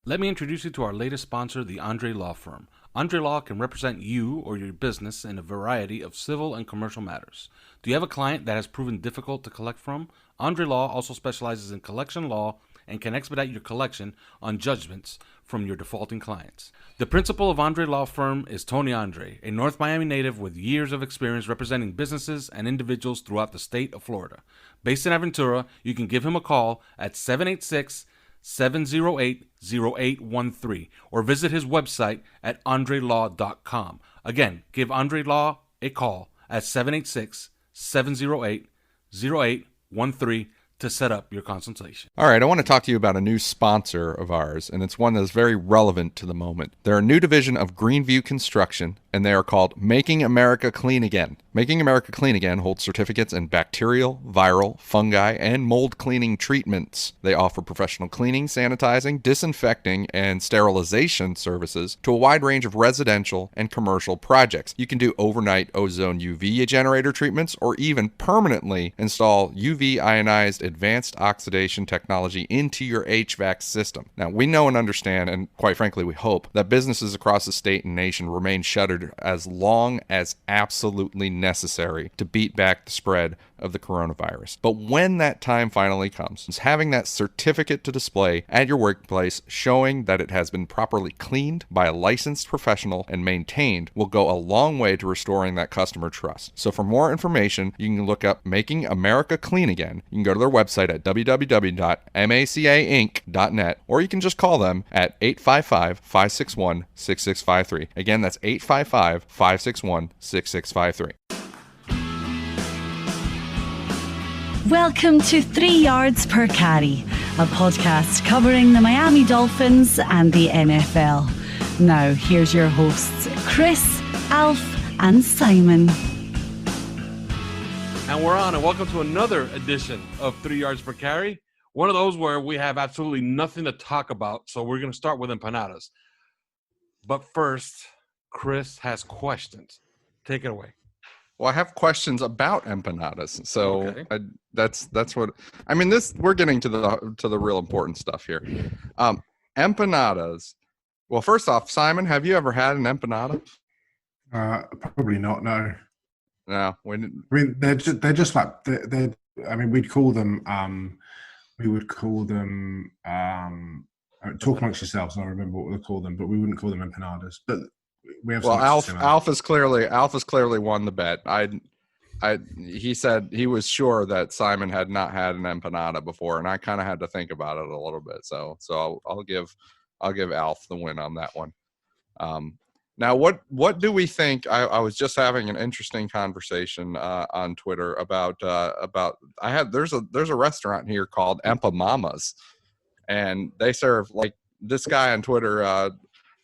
Let me introduce you to our latest sponsor, the Andre Law Firm. Andre Law can represent you or your business in a variety of civil and commercial matters. Do you have a client that has proven difficult to collect from? Andre Law also specializes in collection law and can expedite your collection on judgments from your defaulting clients. The principal of Andre Law Firm is Tony Andre, a North Miami native with years of experience representing businesses and individuals throughout the state of Florida. Based in Aventura, you can give him a call at 786-708-0813 or visit his website at andrelaw.com. Again, give Andre Law a call at 786-708-0813 to set up your consultation. All right, I want to talk to you about a new sponsor of ours, and it's one that is very relevant to the moment. They're a new division of Greenview Construction, and they are called Making America Clean Again. Making America Clean Again holds certificates in bacterial, viral, fungi, and mold cleaning treatments. They offer professional cleaning, sanitizing, disinfecting, and sterilization services to a wide range of residential and commercial projects. You can do overnight ozone UV generator treatments or even permanently install UV ionized advanced oxidation technology into your HVAC system. Now, we know and understand, and quite frankly, we hope, that businesses across the state and nation remain shuttered as long as absolutely necessary to beat back the spread of the coronavirus. But when that time finally comes, having that certificate to display at your workplace showing that it has been properly cleaned by a licensed professional and maintained will go a long way to restoring that customer trust. So for more information, you can look up Making America Clean Again. You can go to their website at www.macainc.net, or you can just call them at 855-561-6653. Again, that's 855-561-6653. Welcome to 3 Yards Per Carry, a podcast covering the Miami Dolphins and the NFL. Now, here's your hosts, Chris, Alf, and Simon. And we're on, and welcome to another edition of 3 Yards Per Carry. One of those where we have absolutely nothing to talk about, so we're going to start with empanadas. But first, Chris has questions. Take it away. Well, I have questions about empanadas, so Okay. that's what I mean. We're getting to the real important stuff here. Empanadas. Well, first off, Simon, have you ever had an empanada? Probably not. No. No, I mean, they're just like they're. I mean, we'd call them. We would call them. Talk amongst yourselves. I don't remember what we would call them, but we wouldn't call them empanadas. But we have. Well, Alf has clearly won the bet. He said he was sure that Simon had not had an empanada before, and I kind of had to think about it a little bit. So I'll give Alf the win on that one. Now, what do we think? I was just having an interesting conversation on Twitter about there's a restaurant here called Empa Mamas, and they serve, like, this guy on Twitter,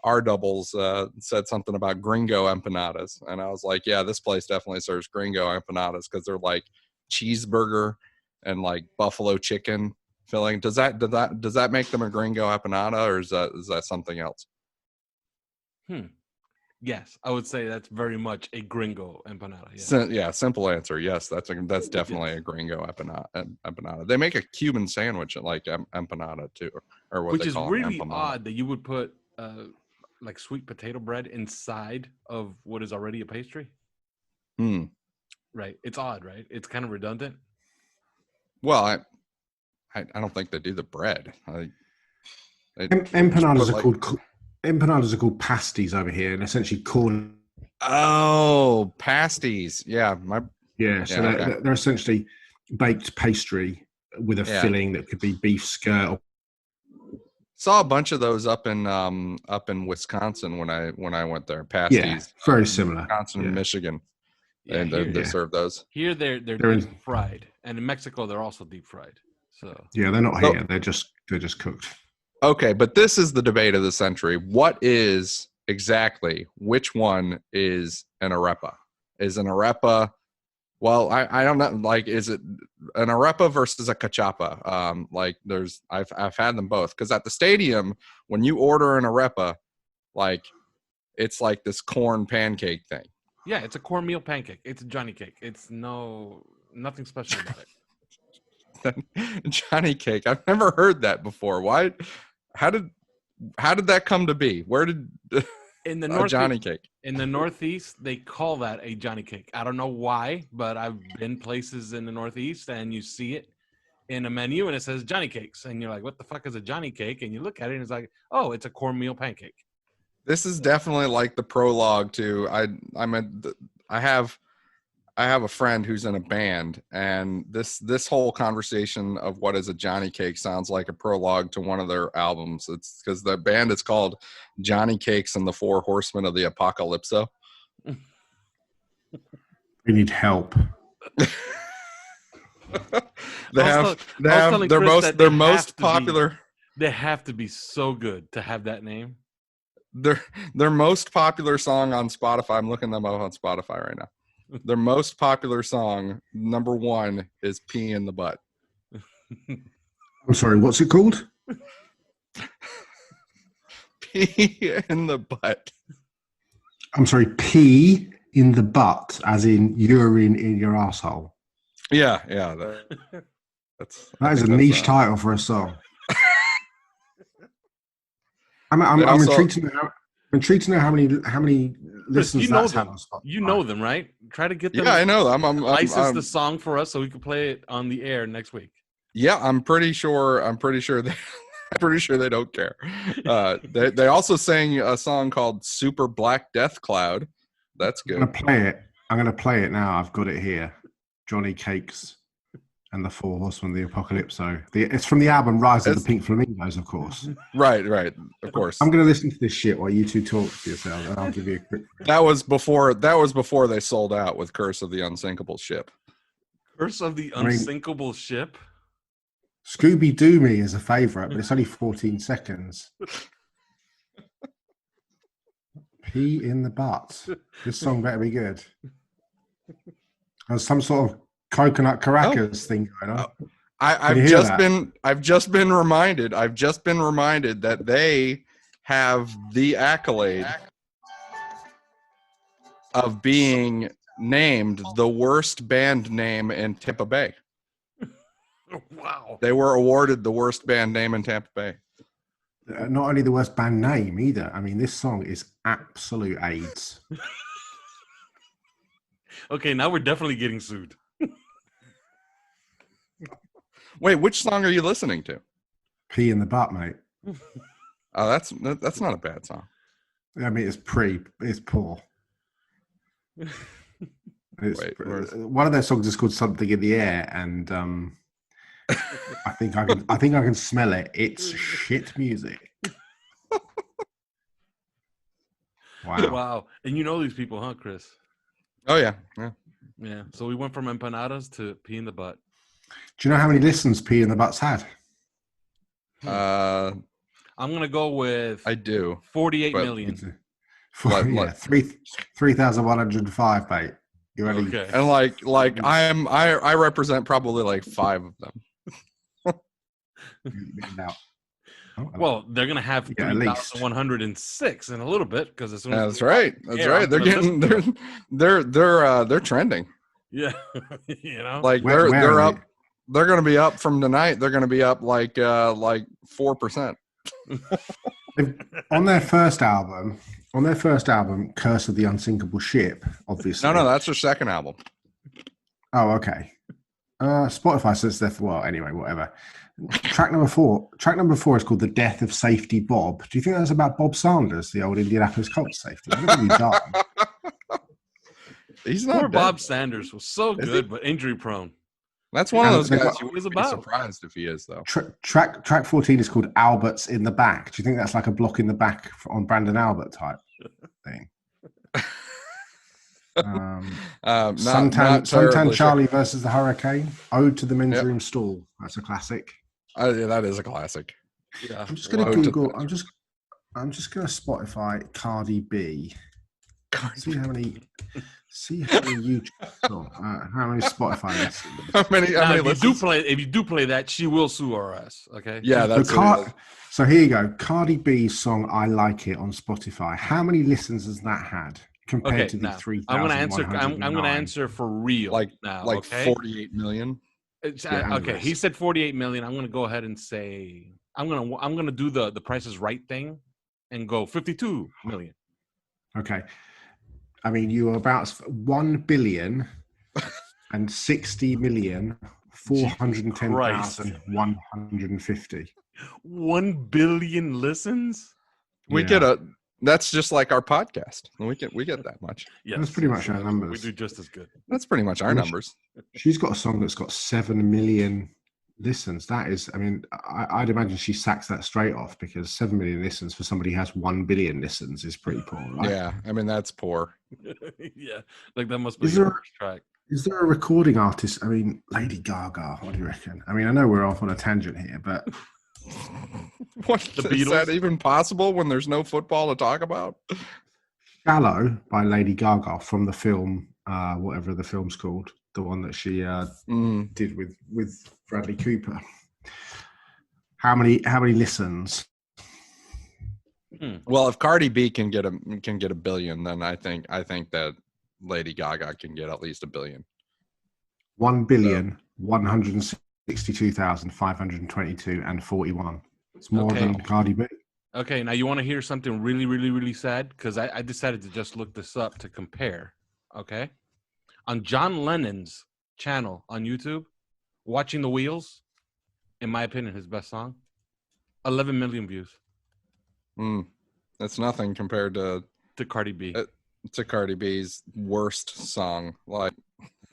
R Doubles, said something about gringo empanadas, and I was like, yeah, this place definitely serves gringo empanadas because they're like cheeseburger and like buffalo chicken filling. Does that make them a gringo empanada, or is that something else? Yes, I would say that's very much a gringo empanada. Yeah, simple answer. Yes, that's definitely a gringo empanada. They make a Cuban sandwich at like empanada too, or what which they is call really empamada. odd that you would put like sweet potato bread inside of what is already a pastry. Right. It's odd, right? It's kind of redundant. Well, I don't think they do the bread. Empanadas are called pasties over here, and essentially corn. Oh, pasties. Yeah, they're essentially baked pastry with a filling that could be beef skirt. Or... Saw a bunch of those up in Wisconsin when I went there. Pasties. Yeah, very similar. Wisconsin and Michigan. Yeah, and they serve those. Here they're deep fried, and in Mexico they're also deep fried. So yeah, they're not here. They're just cooked. Okay, but this is the debate of the century. Which one is an arepa? Is an arepa, well, I don't know, like, is it an arepa versus a cachapa? I've had them both, because at the stadium, when you order an arepa, like, it's like this corn pancake thing. Yeah, it's a cornmeal pancake. It's a Johnny cake. It's nothing special about it. Johnny cake. I've never heard that before. Why? How did that come to be? Where did In the a Johnny cake? In the Northeast, they call that a Johnny cake. I don't know why, but I've been places in the Northeast and you see it in a menu and it says Johnny cakes. And you're like, what the fuck is a Johnny cake? And you look at it and it's like, oh, it's a cornmeal pancake. This is definitely like the prologue to I have a friend who's in a band, and this whole conversation of what is a Johnny cake sounds like a prologue to one of their albums. It's because the band is called Johnny Cakes and the Four Horsemen of the Apocalypso. We need help. They're most popular. They have to be so good to have that name. Their most popular song on Spotify. I'm looking them up on Spotify right now. Their most popular song, number 1, is Pee in the Butt. I'm sorry, what's it called? Pee in the Butt. I'm sorry, pee in the butt, as in urine in your asshole. Yeah. That is a niche title for a song. I'm intrigued to know. I'm intrigued to know how many listeners that's had on Spotify. You know them, right? Try to get them. Yeah, I know them. License the song for us so we can play it on the air next week. Yeah, I'm pretty sure they don't care. They also sang a song called Super Black Death Cloud. That's good. I'm gonna play it now. I've got it here. Johnny Cakes and the Four Horsemen of the Apocalypso. It's from the album Rise of the Pink Flamingos, of course. Right, of course. I'm going to listen to this shit while you two talk to yourselves, and I'll give you a quick. That was before they sold out with Curse of the Unsinkable Ship. Curse of the Unsinkable Ship? Scooby Doo Me is a favourite, but it's only 14 seconds. Pee in the butt. This song better be good. There's some sort of coconut Caracas thing going on. I've just been reminded that they have the accolade of being named the worst band name in Tampa Bay. Wow. They were awarded the worst band name in Tampa Bay. Not only the worst band name either. I mean, this song is absolute AIDS. Okay, now we're definitely getting sued. Wait, which song are you listening to? Pee in the butt, mate. Oh, that's not a bad song. I mean, it's poor. One of their songs is called Something in the Air, and I think I can smell it. It's shit music. Wow. And you know these people, huh, Chris? Oh yeah. Yeah. So we went from empanadas to pee in the butt. Do you know how many listens Pee in the Butt's had? I'm gonna go with. I do. 48 million. 3,105, mate. You ready? Okay. And I represent probably like 5 of them. Well, they're gonna have 3,106 in a little bit because as soon as that's right. They're trending. Yeah, you know, like they're up. They're going to be up from tonight. They're going to be up like 4%. On their first album, Curse of the Unsinkable Ship, obviously. No, that's their second album. Oh, okay. Spotify says that. Well, anyway, whatever. Track number four is called "The Death of Safety Bob." Do you think that's about Bob Sanders, the old Indianapolis Colts safety? He's not. Poor Bob Sanders was so good, but injury prone. That's one of those guys you would be surprised if he is, though. Track 14 is called Albert's in the Back. Do you think that's like a block in the back on Brandon Albert type thing? Suntan Charlie versus the Hurricane. Ode to the Men's Room Stall. That's a classic. Yeah, that is a classic. Yeah. I'm just going to Google. I'm just going to Spotify Cardi B. See how many YouTube, how many Spotify listens. How many listens? If you do play that, she will sue our ass. Okay. Yeah, that's so here you go. Cardi B's song "I Like It" on Spotify. How many listens has that had compared to the 3,000? I'm going to answer for real. Like 48 million. Okay, he said 48 million. I'm going to go ahead and say I'm gonna do the Price is Right thing and go 52 million. Okay. I mean, you are about 1 billion and 60 million 410,150. 1 billion listens. We Yeah. get a. That's just like our podcast. We get that much. Yes, That's pretty much our numbers. We do just as good. That's pretty much our numbers. She's got a song that's got 7 million listens. That is, I mean, I'd imagine she sacks that straight off, because 7 million listens for somebody who has 1 billion listens is pretty poor, right? Yeah, I mean that's poor. Yeah, like that must be Is your there- first track. Is there a recording artist? I mean, Lady Gaga. What do you reckon? I mean, I know we're off on a tangent here, but What The is that Beatles? even possible when there's no football to talk about? "Shallow" by Lady Gaga from the film, whatever the film's called, the one that she did with Bradley Cooper. How many listens? Well, if Cardi B can get a billion, then I think that Lady Gaga can get at least a billion. 1,162,522 and 41. It's more Okay. than Cardi B. Okay, now you want to hear something really, really, really sad? Because I decided to just look this up to compare. Okay, on John Lennon's channel on YouTube, "Watching the Wheels," in my opinion, his best song, 11 million views That's nothing compared to Cardi B. Cardi B's worst song. Like,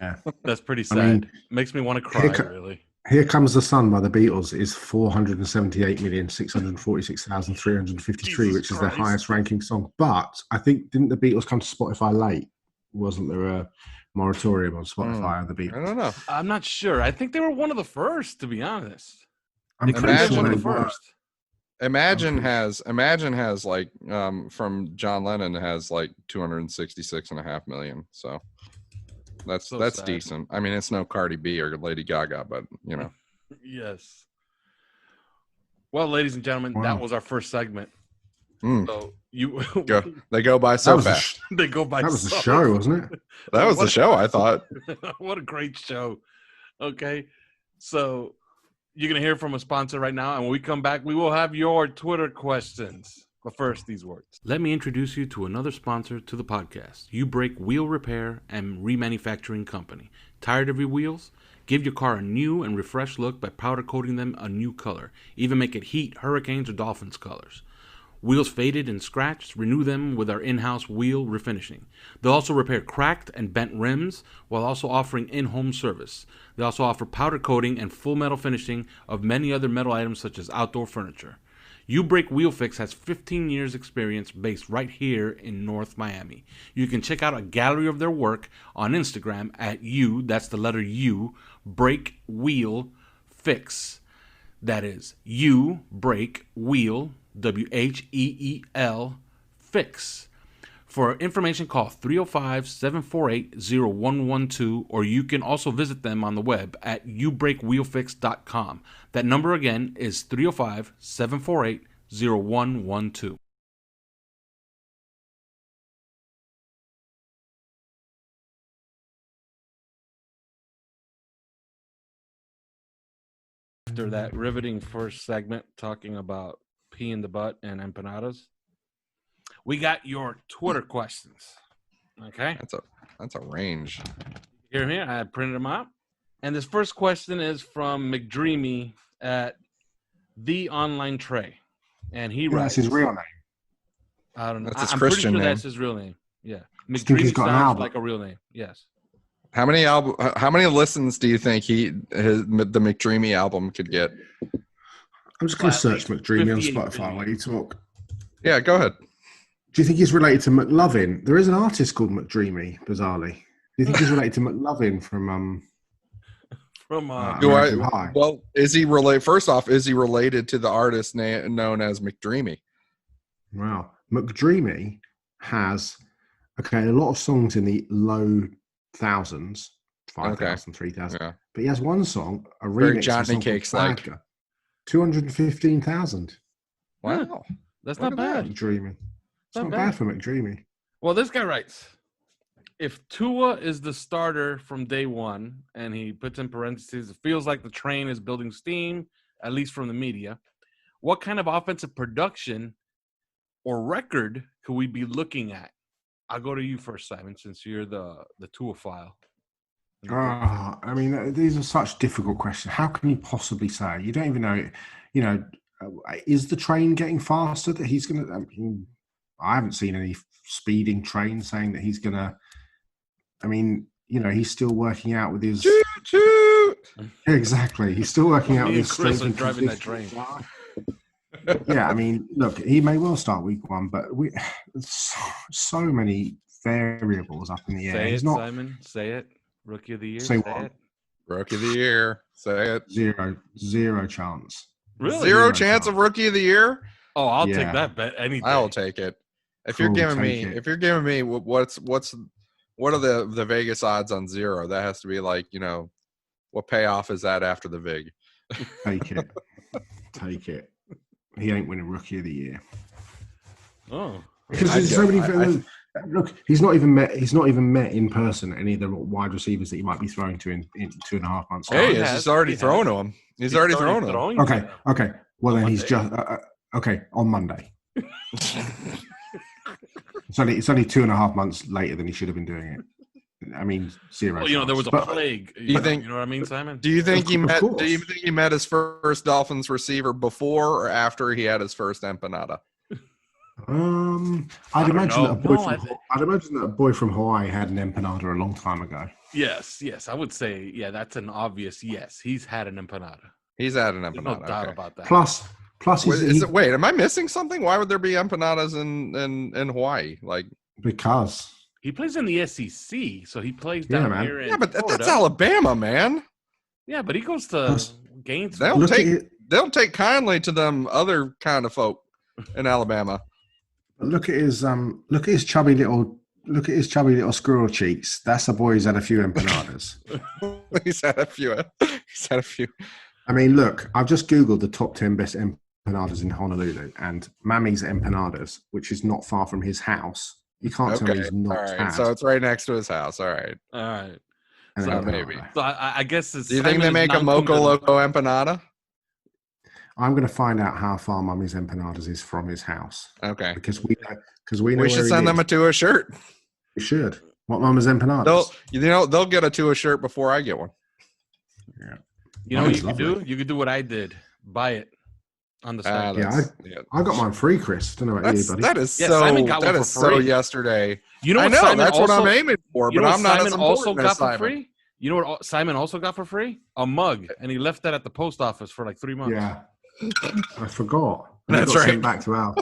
Yeah. That's pretty I sad. mean, Makes me want to cry, here really. Here Comes the Sun by the Beatles is 478,646,353, Jesus which is their Christ. highest ranking song. But I think, didn't the Beatles come to Spotify late? Wasn't there a moratorium on Spotify of the I Beatles? don't know. I'm not sure. I think they were one of the first, to be honest. I'm They pretty could have Imagine been one sure of they the were. first. Imagine has like from John Lennon has like 266.5 million. So that's So sad. decent. I mean, it's no Cardi B or Lady Gaga, but you know. Yes. Well, ladies and gentlemen, Wow. that was our first segment. Mm. So you They go by so That was a fast. they go by That was the so show, wasn't it? That was What the a- show, I thought. What a great show. Okay. So you're going to hear from a sponsor right now. And when we come back, we will have your Twitter questions. But first, these words. Let me introduce you to another sponsor to the podcast. You Break Wheel Repair and Remanufacturing Company. Tired of your wheels? Give your car a new and refreshed look by powder coating them a new color. Even make it heat, Hurricanes, or Dolphins colors. Wheels faded and scratched, renew them with our in-house wheel refinishing. They'll also repair cracked and bent rims while also offering in-home service. They also offer powder coating and full metal finishing of many other metal items such as outdoor furniture. You Break Wheel Fix has 15 years experience based right here in North Miami. You can check out a gallery of their work on Instagram at that's the letter U, Break Wheel Fix. That is U Break Wheel, WHEEL Fix. For information, call 305-748-0112, or you can also visit them on the web at youbreakwheelfix.com. That number again is 305-748-0112. After that riveting first segment talking about pee in the butt and empanadas, we got your Twitter questions. Okay. That's a range. Here, I printed them out. And this first question is from McDreamy at The Online Tray. And he Yeah, writes, that's his real name. I don't know. That's his I'm Christian pretty sure name. that's his real name. Yeah. I think he's McDreamy got an sounds album. like a real name. Yes. How many listens do you think the McDreamy album could get? I'm just going to Well, at search least McDreamy on 58 Spotify billion. while you talk. Yeah, go ahead. Do you think he's related to McLovin? There is an artist called McDreamy, bizarrely. Do you think he's related to McLovin from From American Pie? Well, is he related? First off, is he related to the artist known as McDreamy? Wow. McDreamy has, a lot of songs in the low thousands, 5,000, 3,000. Yeah. But he has one song, a Very remix Johnny of a song Cakes called like. Badger, 215,000. Wow. That's Look not at that. bad. McDreamy. It's Not not bad. bad for McDreamy. Well, this guy writes, if Tua is the starter from day one, and he puts in parentheses, it feels like the train is building steam, at least from the media, what kind of offensive production or record could we be looking at? I'll go to you first, Simon, since you're the Tuaphile. I mean, these are such difficult questions. How can you possibly say? You don't even know. You know, is the train getting faster that he's going to? I mean, I haven't seen any speeding train saying that he's going to. I mean, you know, he's still working out with his. Choo choo. Exactly, he's still working out with his Chris strength are and driving that conditioning. train. Yeah, I mean, look, he may well start week 1, but so many variables up in the air. Say He's it, not Simon. Say it. Rookie of the year. Say Say what? it. Rookie of the year. Say it. zero chance. Really? Zero chance of rookie of the year? Oh, I'll take Yeah. that bet any day. I'll take it. If Cool, you're giving take me, it. if you're giving me what are the Vegas odds on 0? That has to be like, you know, what payoff is that after the vig? Take it. Take it. He ain't winning rookie of the year. Oh. Because there's so many. Look, he's not even met in person any of the wide receivers that he might be throwing to in 2.5 months. Hey, he he's already thrown to him. He's already thrown to him. throwing Okay. to them. Okay. Well, On then he's Monday? just okay on Monday. It's only 2.5 months later than he should have been doing it. I mean, zero. Well, you know, there was a chance. plague. you think- You know what I mean, Simon? Do you think he Of met? course. Do you think he met his first Dolphins receiver before or after he had his first empanada? I'd imagine know. that a boy from Hawaii had an empanada a long time ago. Yes. I would say, yeah, that's an obvious yes. He's had an empanada. He's had an There's empanada. no doubt okay. about that. Plus, Wait, am I missing something? Why would there be empanadas in Hawaii? Like, because he plays in the SEC, so he plays Yeah, down man. here in yeah, but Florida. that's Alabama, man. Yeah, but he goes to Plus- Gainesville. They'll take kindly to them other kind of folk in Alabama. look at his chubby little squirrel cheeks. That's a boy who's had a few empanadas. He's had a few. I mean, look, I've just Googled the top 10 best empanadas in Honolulu, and Mammy's Empanadas, which is not far from his house. You can't tell me Okay, he's all not right. had So it's right next to his house. All right. All right. an so empanada. maybe. So I guess it's. Do you think Simon they is make a Moco non-committal. Loco empanada? I'm going to find out how far Mummy's Empanadas is from his house Okay. because we know We should send them a Tua shirt. We should. What Mama's Empanadas? They'll get a Tua shirt before I get one. You know what Mine's you could lovely. do? You could do what I did. Buy it on the site. I got mine free, Chris. Don't know about you, buddy. That is Yeah, so. Simon got That one is for so free. yesterday. You know I what know Simon that's also, what I'm aiming for, you but know I'm what not Simon as also important got as for Simon. free? You know what Simon also got for free? A mug, and he left that at the post office for like 3 months. Yeah. I forgot. And it That's got sent right. Back to Al.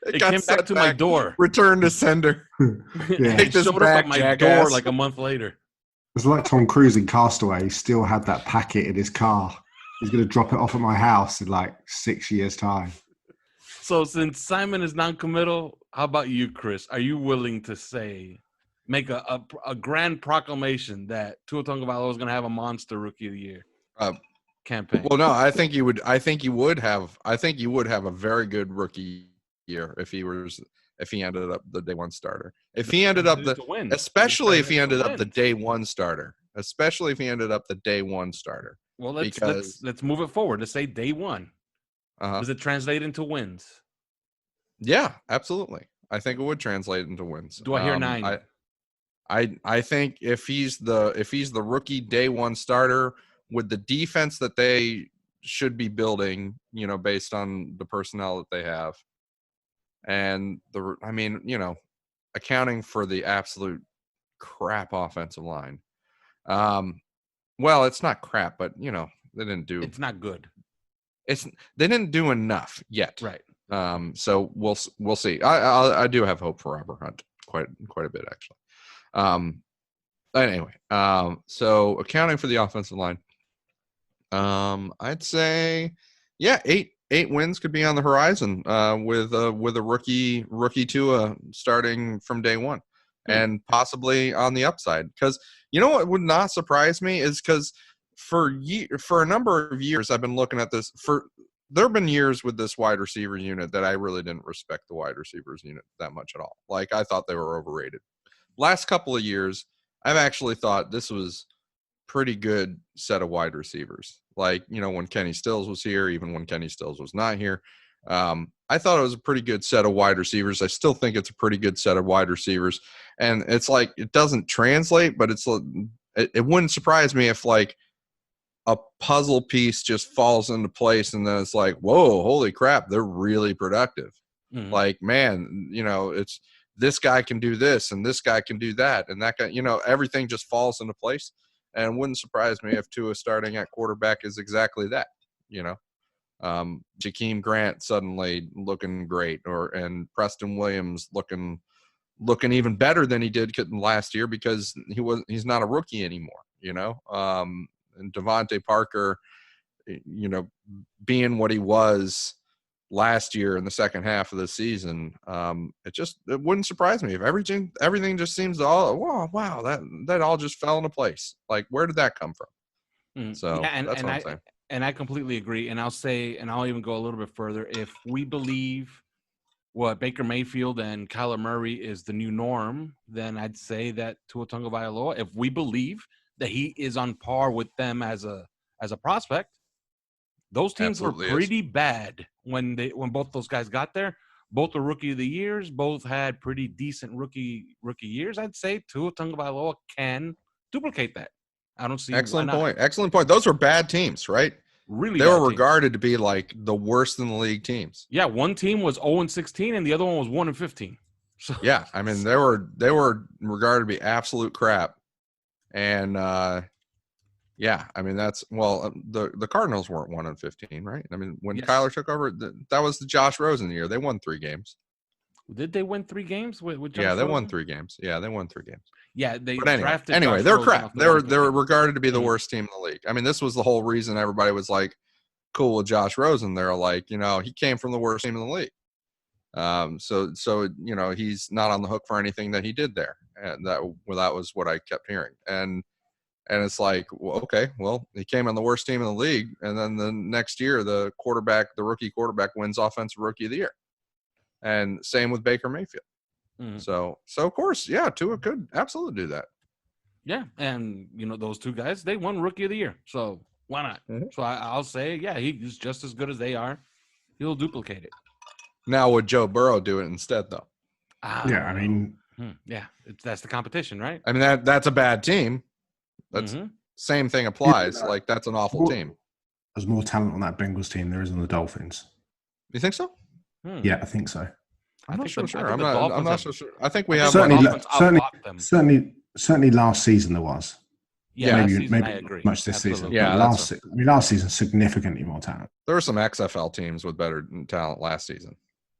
It got came back sent to my door. Return to sender. Yeah. It this showed up back, at my jackass. door like a month later. It's like Tom Cruise in Castaway. He still had that packet in his car. He's going to drop it off at my house in like 6 years' time. So since Simon is non-committal, how about you, Chris? Are you willing to make a grand proclamation that Tua Tagovailoa is going to have a monster Rookie of the Year campaign? Well, no, I think you would have a very good rookie year if he ended up the day one starter. If he ended up especially if he ended up the day one starter. Especially if he ended up the day one starter. Well, let's move it forward. Let's say day one. Does it translate into wins? Yeah, absolutely. I think it would translate into wins. Do I hear 9? I think if he's the rookie day one starter with the defense that they should be building, you know, based on the personnel that they have, and accounting for the absolute crap offensive line. Well, it's not crap, but you know they didn't do. It's not good. They didn't do enough yet. Right. So we'll see. I do have hope for Robert Hunt quite a bit actually. Anyway, so accounting for the offensive line, I'd say, yeah, eight wins could be on the horizon with a rookie Tua starting from day one, and possibly on the upside. Because you know what would not surprise me is because for a number of years I've been looking at this. There have been years with this wide receiver unit that I really didn't respect the wide receivers unit that much at all. Like I thought they were overrated. Last couple of years, I've actually thought this was pretty good set of wide receivers. Like, when Kenny Stills was here, even when Kenny Stills was not here. I thought it was a pretty good set of wide receivers. I still think it's a pretty good set of wide receivers. And it's like, it doesn't translate, but it wouldn't surprise me if like a puzzle piece just falls into place and then it's like, whoa, holy crap, they're really productive. Mhm. Like, man, it's this guy can do this and this guy can do that. And that guy, everything just falls into place. And it wouldn't surprise me if Tua starting at quarterback is exactly that, Jakeem Grant suddenly looking great, and Preston Williams looking even better than he did last year because he's not a rookie anymore, and Devontae Parker, being what he was last year in the second half of the season. It wouldn't surprise me if everything just seems to wow, that all just fell into place. Like, where did that come from? So that's what I'm saying. And I completely agree. And I'll say, and I'll even go a little bit further. If we believe what Baker Mayfield and Kyler Murray is the new norm, then I'd say that Tua Tagovailoa, if we believe that he is on par with them as a prospect, those teams Absolutely were pretty bad when both those guys got there. Both the rookie of the years, both had pretty decent rookie years. I'd say Tua Tagovailoa can duplicate that. I don't see Excellent point. Those were bad teams, right? Really, they bad were teams. Regarded to be like the worst in the league teams. Yeah, one team was 0-16 and the other one was 1-15. So yeah, I mean they were regarded to be absolute crap, and yeah, I mean the Cardinals weren't 1-15, right? I mean when Kyler took over, that was the Josh Rosen year. They won 3 games. Did they win 3 games with Josh Yeah, they Rosen? won 3 games. Yeah, they won 3 games. Yeah, they drafted. Josh They're Rosen crap. They were regarded to be the Mhm. worst team in the league. I mean, this was the whole reason everybody was like cool with Josh Rosen. They're like, he came from the worst team in the league. So he's not on the hook for anything that he did there. And that was what I kept hearing. And it's like, well, okay, well, he came on the worst team in the league, and then the next year the rookie quarterback wins Offensive Rookie of the Year. And same with Baker Mayfield. Mhm. So of course, yeah, Tua could absolutely do that. Yeah, and those 2 guys, they won Rookie of the Year, so why not? Mm-hmm. So I'll say, yeah, he's just as good as they are. He'll duplicate it. Now, would Joe Burrow do it instead, though? Yeah, I mean, yeah, that's the competition, right? I mean that's a bad team. That's same thing applies. Yeah, like that's an awful team. There's more talent on that Bengals team there is on the Dolphins. You think so? Yeah, I think so. I'm not so sure. I'm not so sure. I think we have certainly last season there was. Yeah, maybe I agree. Much this season. Yeah, last season significantly more talent. There were some XFL teams with better talent last season.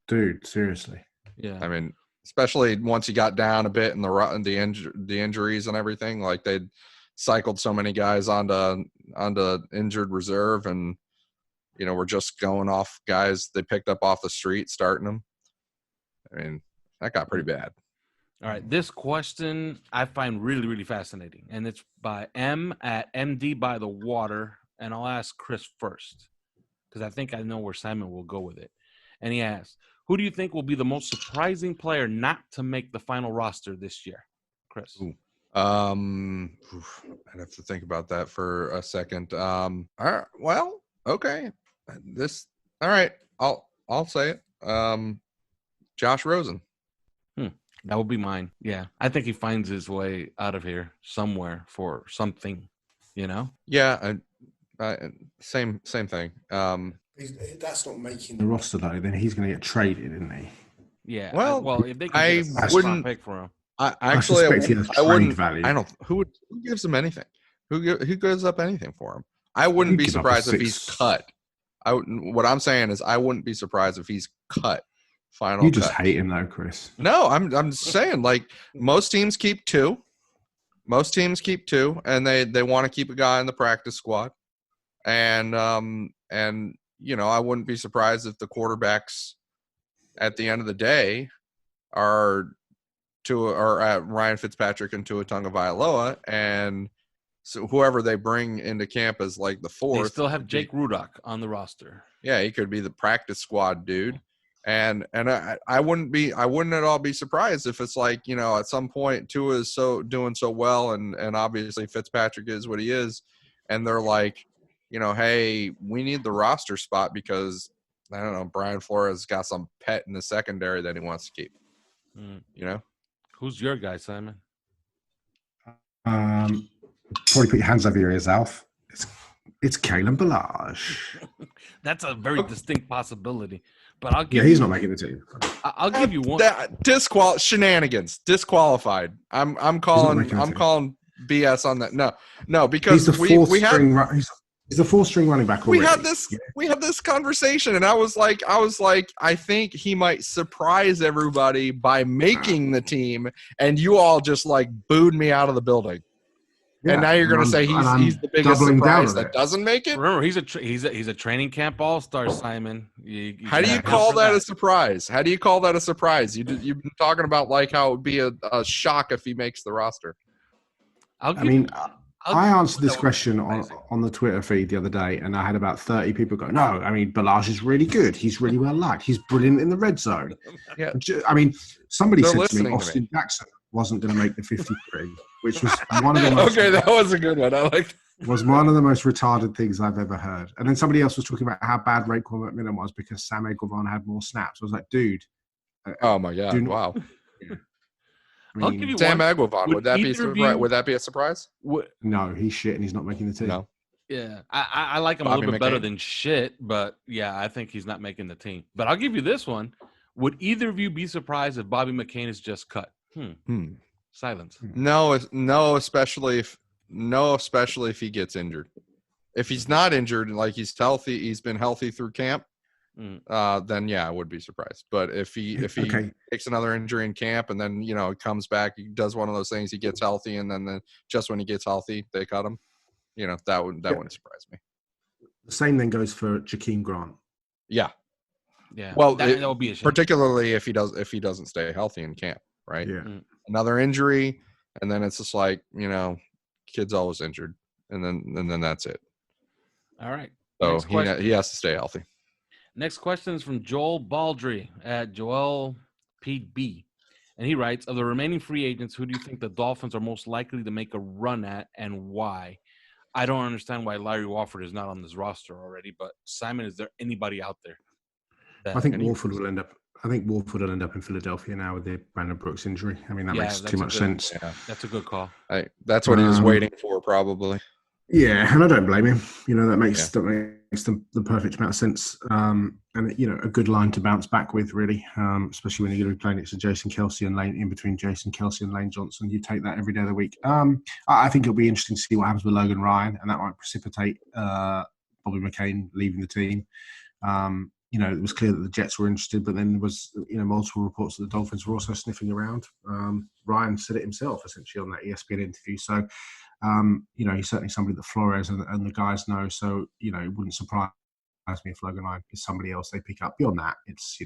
Dude, seriously. Yeah. I mean, especially once he got down a bit in the injuries and everything, like they'd cycled so many guys onto injured reserve, and we're just going off guys they picked up off the street, starting them. I mean, that got pretty bad. All right, this question I find really, really fascinating, and it's by M at MD by the Water, and I'll ask Chris first because I think I know where Simon will go with it. And he asks, who do you think will be the most surprising player not to make the final roster this year? Chris. I'd have to think about that for a second. All right, well, okay. All right, I'll say it. Josh Rosen. That would be mine. Yeah. I think he finds his way out of here somewhere for something, Yeah. Same thing. That's not making the roster though. Then he's going to get traded, isn't he? Yeah. Well, if they can get a wouldn't pick for him. I wouldn't. Value. I don't. Who gives him anything? Who gives up anything for him? I wouldn't be surprised if he's cut. What I'm saying is I wouldn't be surprised if he's cut. Final. You just hate him though, Chris. No, I'm saying like most teams keep 2. Most teams keep 2, and they want to keep a guy in the practice squad. And I wouldn't be surprised if the quarterbacks at the end of the day are Ryan Fitzpatrick and Tua Tagovailoa, and so whoever they bring into camp as like the 4th. They still have Jake Rudock on the roster. Yeah, he could be the practice squad dude. And I wouldn't at all be surprised if it's like, at some point Tua is doing so well and obviously Fitzpatrick is what he is, and they're like, hey, we need the roster spot because I don't know, Brian Flores got some pet in the secondary that he wants to keep. Who's your guy, Simon? Probably put your hands over your ears, Alf. It's Kalen Ballage. That's a very distinct possibility. But I'll give he's not making the team. I'll give you one. Shenanigans. Disqualified. I'm calling BS on that. No, because he's the fourth string running back already. We had this conversation, and I was like, I think he might surprise everybody by making the team, and you all just like booed me out of the building. Yeah, and now you're going to say he's the biggest surprise that doesn't make it? Remember, he's a training camp all-star, Simon. How do you call that a surprise? How do you call that a surprise? You've been talking about like how it would be a shock if he makes the roster. I answered this question on the Twitter feed the other day, and I had about 30 people go, no, Ballage is really good. He's really well liked. He's brilliant in the red zone. Yeah. Somebody said to me, Austin Jackson wasn't going to make the 53, which was one of the most... Okay, that was a good one. I like was one of the most retarded things I've ever heard. And then somebody else was talking about how bad Raekwon McMillan was because Sam Eguilvan had more snaps. I was like, dude. Oh, my God. Wow. I'll give you Sam one. Eguilvan, would that be a surprise? No, he's shit and he's not making the team. No. Yeah, I like him a little bit better than shit, but yeah, I think he's not making the team. But I'll give you this one. Would either of you be surprised if Bobby McCain is just cut? Silence. No, especially if he gets injured. If he's not injured, like he's healthy, he's been healthy through camp, then yeah, I would be surprised. But if he takes another injury in camp and then comes back, he does one of those things, he gets healthy, and then just when he gets healthy, they cut him. That wouldn't surprise me. The same then goes for Jakeem Grant. Yeah. Yeah. Well, that would be a shame. Particularly if he doesn't stay healthy in camp, right? Yeah. Another injury, and then it's just like kid's always injured, and then that's it. All right. So he has to stay healthy. Next question is from Joel Baldry at Joel Pete B. And he writes, of the remaining free agents, who do you think the Dolphins are most likely to make a run at and why? I don't understand why Larry Warford is not on this roster already, but Simon, is there anybody out there? I think Warford will end up in Philadelphia now with the Brandon Brooks injury. That makes too much sense. Yeah, that's a good call. That's what he was waiting for, probably. Yeah, and I don't blame him. That makes the perfect amount of sense. And a good line to bounce back with, really, especially when you're going to be playing next to Jason Kelce and Lane, in between Jason Kelce and Lane Johnson. You take that every day of the week. I think it'll be interesting to see what happens with Logan Ryan, and that might precipitate Bobby McCain leaving the team. It was clear that the Jets were interested, but then there was, multiple reports that the Dolphins were also sniffing around. Ryan said it himself, essentially, on that ESPN interview. So, he's certainly somebody that Flores and the guys know. So, it wouldn't surprise me if Logan Ryan is somebody else they pick up. Beyond that, it's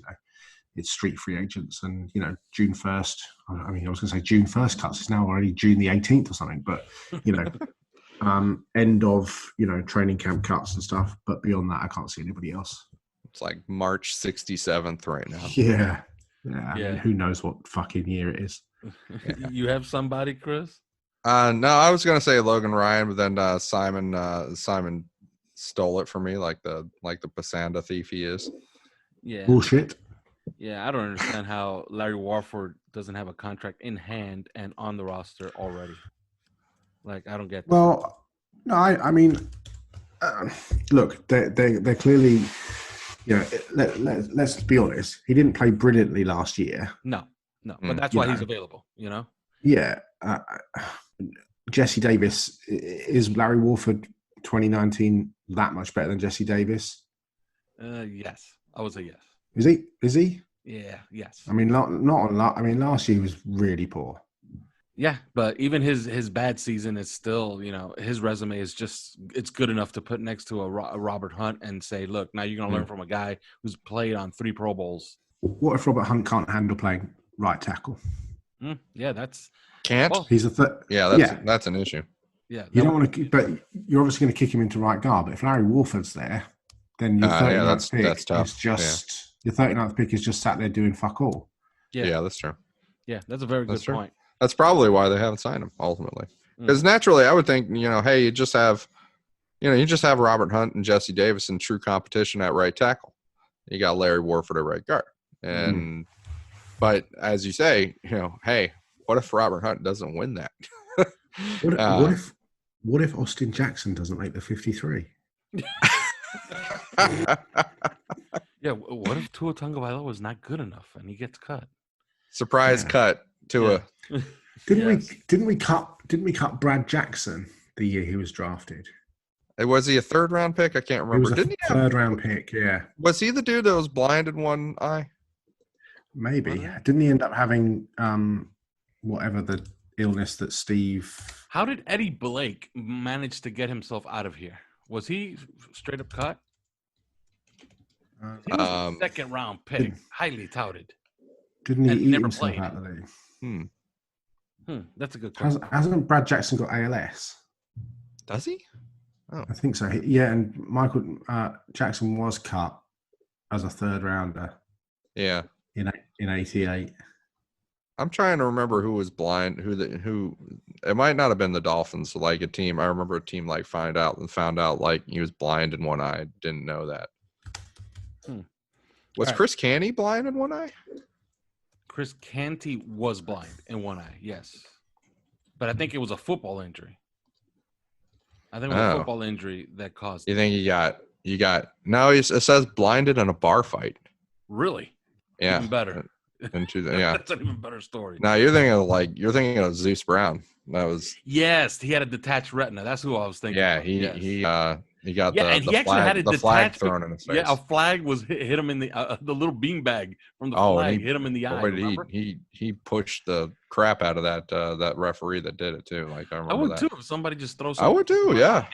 street free agents. And, June 1st, I was going to say June 1st cuts. It's now already June the 18th or something. But, end of, training camp cuts and stuff. But beyond that, I can't see anybody else. It's like March 67th right now. Yeah. Who knows what fucking year it is? Yeah. You have somebody, Chris? No, I was gonna say Logan Ryan, but then Simon stole it from me, like the Pasanda thief he is. Yeah. Bullshit. Yeah, I don't understand how Larry Warford doesn't have a contract in hand and on the roster already. Like, I don't get that. Well, no, look, they're clearly. Let's be honest. He didn't play brilliantly last year. No, but that's why he's available. Yeah. Jesse Davis, is Larry Warford 2019 that much better than Jesse Davis? Yes, I would say yes. Is he? Yeah. Yes. Last year he was really poor. Yeah, but even his bad season is still, his resume is it's good enough to put next to a Robert Hunt and say, look, now you're going to learn from a guy who's played on 3 Pro Bowls. What if Robert Hunt can't handle playing right tackle? Yeah, that's can't. Well, he's that's an issue. Yeah, you don't want to, but you're obviously going to kick him into right guard. But if Larry Warford's there, then your 39th pick that's tough. is just Your 39th pick is just sat there doing fuck all. Yeah, that's true. Yeah, that's a very That's good true. point. That's probably why they haven't signed him ultimately. Because naturally, I would think, hey, you just have Robert Hunt and Jesse Davis in true competition at right tackle. You got Larry Warford at right guard. And but as you say, hey, what if Robert Hunt doesn't win that? What if Austin Jackson doesn't make the 53? Yeah, what if Tua Tagovailoa was not good enough and he gets cut? Surprise cut to Didn't we cut Brad Jackson the year he was drafted? Was he a third round pick? I can't remember. He was a third round pick, yeah. Was he the dude that was blind in one eye? Maybe. Didn't he end up having whatever the illness that Steve... How did Eddie Blake manage to get himself out of here? Was he straight up cut? He was a second round pick, highly touted. Didn't he eat himself out of the league? That's a good question. Hasn't Brad Jackson got ALS? Does he? Oh. I think so. Yeah, and Michael Jackson was cut as a third rounder. Yeah. In 88. I'm trying to remember who was blind, who it might not have been the Dolphins, like a team. I remember a team like found out like he was blind in one eye. Didn't know that. Was Chris Canty blind in one eye? Chris Canty was blind in one eye, yes. But I think it was a football injury. I think it was a football injury that caused it. You think you got now it says blinded in a bar fight. Really? Yeah. Even better. That's an even better story. Now you're thinking of Zeus Brown. That was he had a detached retina. That's who I was thinking. Yeah, about. he got the flag thrown in his face. Yeah, a flag was hit him in the little beanbag from the flag hit him in the eye. He pushed the crap out of that referee that did it too. Like I would that. too if somebody just throws. I would too. Yeah.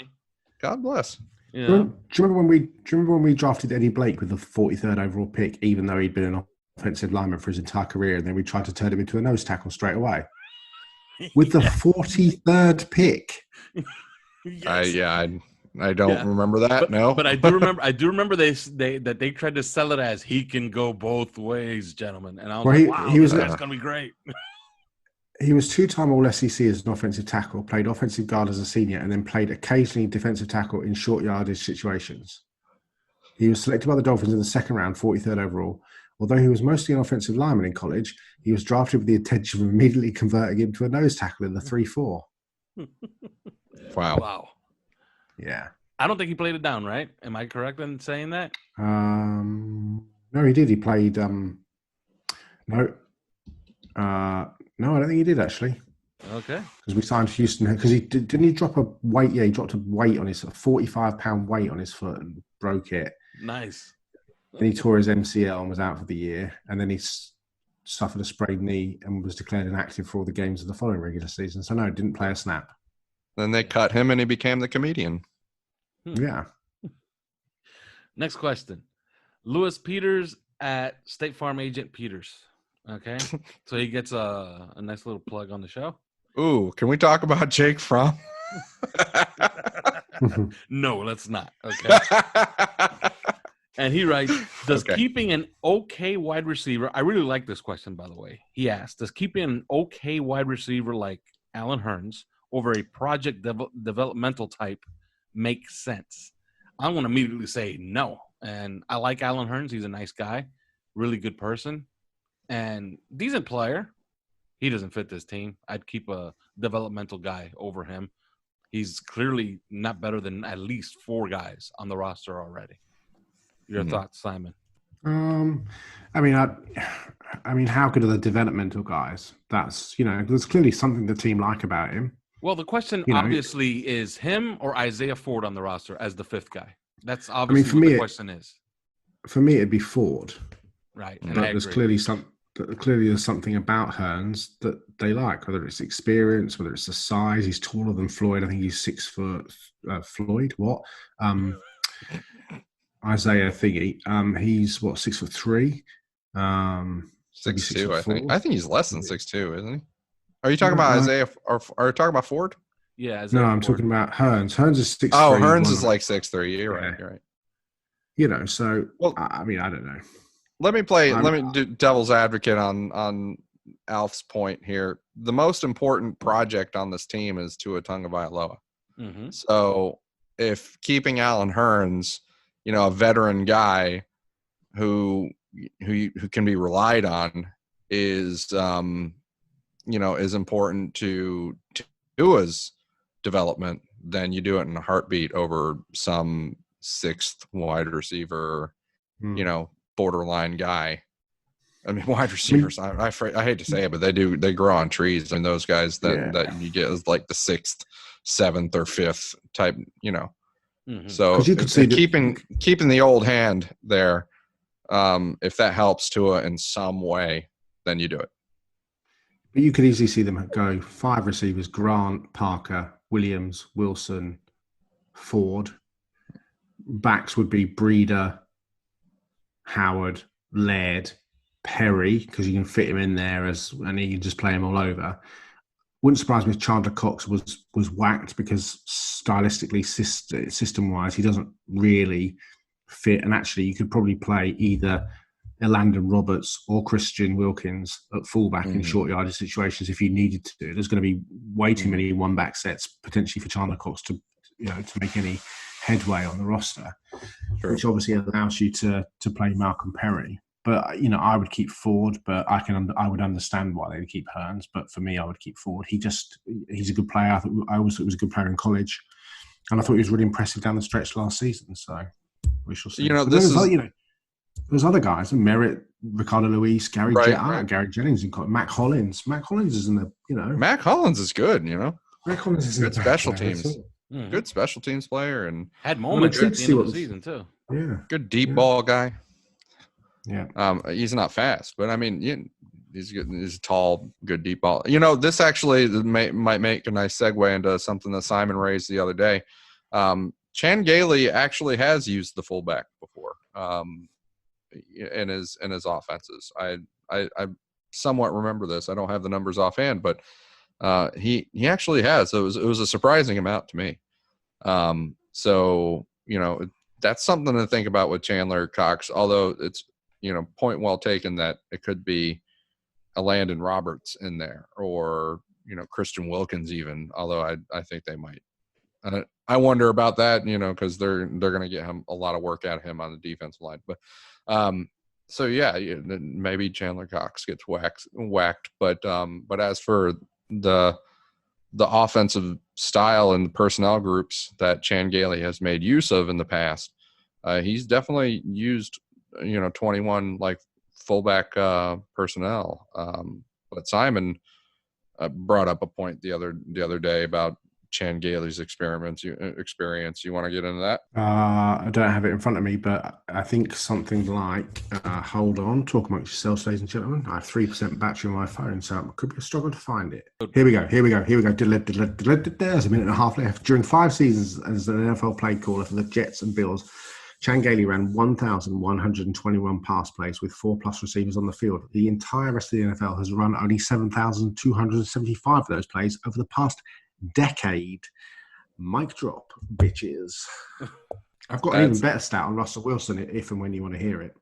God bless. Yeah. Do you remember when we drafted Eddie Blake with the 43rd overall pick, even though he'd been an offensive lineman for his entire career, and then we tried to turn him into a nose tackle straight away with the 43rd pick? I don't remember that. But I do remember. I do remember they tried to sell it as he can go both ways, gentlemen. And I was that's gonna be great. He was two-time All-SEC as an offensive tackle, played offensive guard as a senior, and then played occasionally defensive tackle in short yardage situations. He was selected by the Dolphins in the second round, 43rd overall. Although he was mostly an offensive lineman in college, he was drafted with the intention of immediately converting him to a nose tackle in the 3-4. Wow. Yeah. I don't think he played it down, right? Am I correct in saying that? No, he did. He played no, I don't think he did actually. Okay. Because we signed Houston. Because didn't he drop a weight? Yeah, he dropped a weight on his 45-pound weight on his foot and broke it. Nice. Then he tore his MCL and was out for the year. And then he suffered a sprained knee and was declared inactive for all the games of the following regular season. So no, didn't play a snap. Then they cut him and he became the comedian. Yeah. Next question. Lewis Peters at State Farm Agent Peters. Okay. So he gets a nice little plug on the show. Ooh, can we talk about Jake Fromm? No, let's not. Okay. And he writes, does keeping an okay wide receiver, I really like this question, by the way. He asked, does keeping an okay wide receiver like Alan Hearns over a project developmental type make sense? I'm going to immediately say no. And I like Alan Hearns. He's a nice guy, really good person, and decent player. He doesn't fit this team. I'd keep a developmental guy over him. He's clearly not better than at least 4 guys on the roster already. Your thoughts, Simon? I mean, how good are the developmental guys? That's, there's clearly something the team like about him. Well, the question obviously is him or Isaiah Ford on the roster as the 5th guy. That's obviously what the question is. For me, it'd be Ford. Right. But there's clearly there's something about Hearns that they like, whether it's experience, whether it's the size. He's taller than Floyd. I think he's 6 foot. Floyd, what? Isaiah Thingy. He's 6'3". 6'2", I think. I think he's less than 6'2", isn't he? Are you talking about Isaiah, or are you talking about Ford? Yeah, Isaiah I'm talking about Hearns. Hearns is 6'3". Oh, Hearns is like 6'3". You're right. So I don't know. Let me do devil's advocate on Alf's point here. The most important project on this team is Tua Tagovailoa. Mm-hmm. So if keeping Alan Hearns, a veteran guy who can be relied on is is important to Tua's development, then you do it in a heartbeat over some sixth wide receiver, borderline guy. I mean, wide receivers, I hate to say it, but they grow on trees. And those guys that you get is like the sixth, seventh, or fifth type, Mm-hmm. So you could see keeping the old hand there, if that helps Tua in some way, then you do it. But you could easily see them go 5 receivers: Grant, Parker, Williams, Wilson, Ford. Backs would be Breeder, Howard, Laird, Perry, because you can fit him in there and he can just play him all over. Wouldn't surprise me if Chandler Cox was whacked, because stylistically, system-wise, he doesn't really fit. And actually, you could probably play either Elandon Roberts or Christian Wilkins at fullback in short yardage situations if you needed to do. There's going to be way too many one-back sets potentially for Chandler Cox to make any headway on the roster, which obviously allows you to play Malcolm Perry. But I would keep Ford, but I would understand why they would keep Hearns. But for me, I would keep Ford. He's a good player. I always thought he was a good player in college, and I thought he was really impressive down the stretch last season. So we shall see. There's other guys: Merritt, Ricardo Luis, Gary Jennings, and Mac Hollins. Mac Hollins is in the Mac Hollins is good. Mac Hollins is good special teams. Good special teams player, and had moments at the end of the season too. Yeah, good deep ball guy. Yeah. He's not fast, but I mean, he's good. He's tall, good deep ball. This actually might make a nice segue into something that Simon raised the other day. Chan Gailey actually has used the fullback before in his offenses. I somewhat remember this. I don't have the numbers offhand, but he actually has. It was a surprising amount to me. So that's something to think about with Chandler Cox. Although it's point well taken that it could be a Landon Roberts in there, or Christian Wilkins even. Although I think they might. I wonder about that, because they're going to get him a lot of work out of him on the defensive line. But so yeah, maybe Chandler Cox gets whacked. But as for the offensive style and the personnel groups that Chan Gailey has made use of in the past, he's definitely used 21 like fullback personnel. But Simon brought up a point the other day about Chan Gailey's experience. You want to get into that? I don't have it in front of me, but I think something like, hold on, talk amongst yourselves, ladies and gentlemen. I have 3% battery on my phone, so it could be a struggle to find it. Here we go. There's a minute and a half left. During 5 seasons as an NFL play caller for the Jets and Bills, Chan Gailey ran 1,121 pass plays with 4+ receivers on the field. The entire rest of the NFL has run only 7,275 of those plays over the past decade. Mic drop, bitches. I've got an even better stat on Russell Wilson if and when you want to hear it.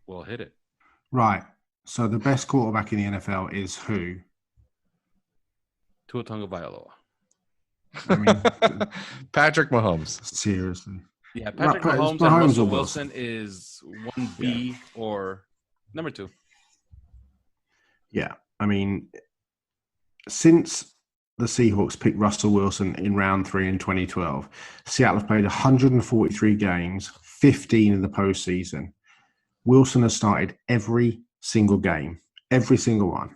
Well, hit it. Right. So the best quarterback in the NFL is who? Tua Tagovailoa. I mean, Patrick Mahomes. Seriously. Yeah, Patrick Mahomes and Russell Wilson is 1B or number 2. Yeah. I mean, since the Seahawks picked Russell Wilson in round 3 in 2012, Seattle have played 143 games, 15 in the postseason. Wilson has started every single game, every single one.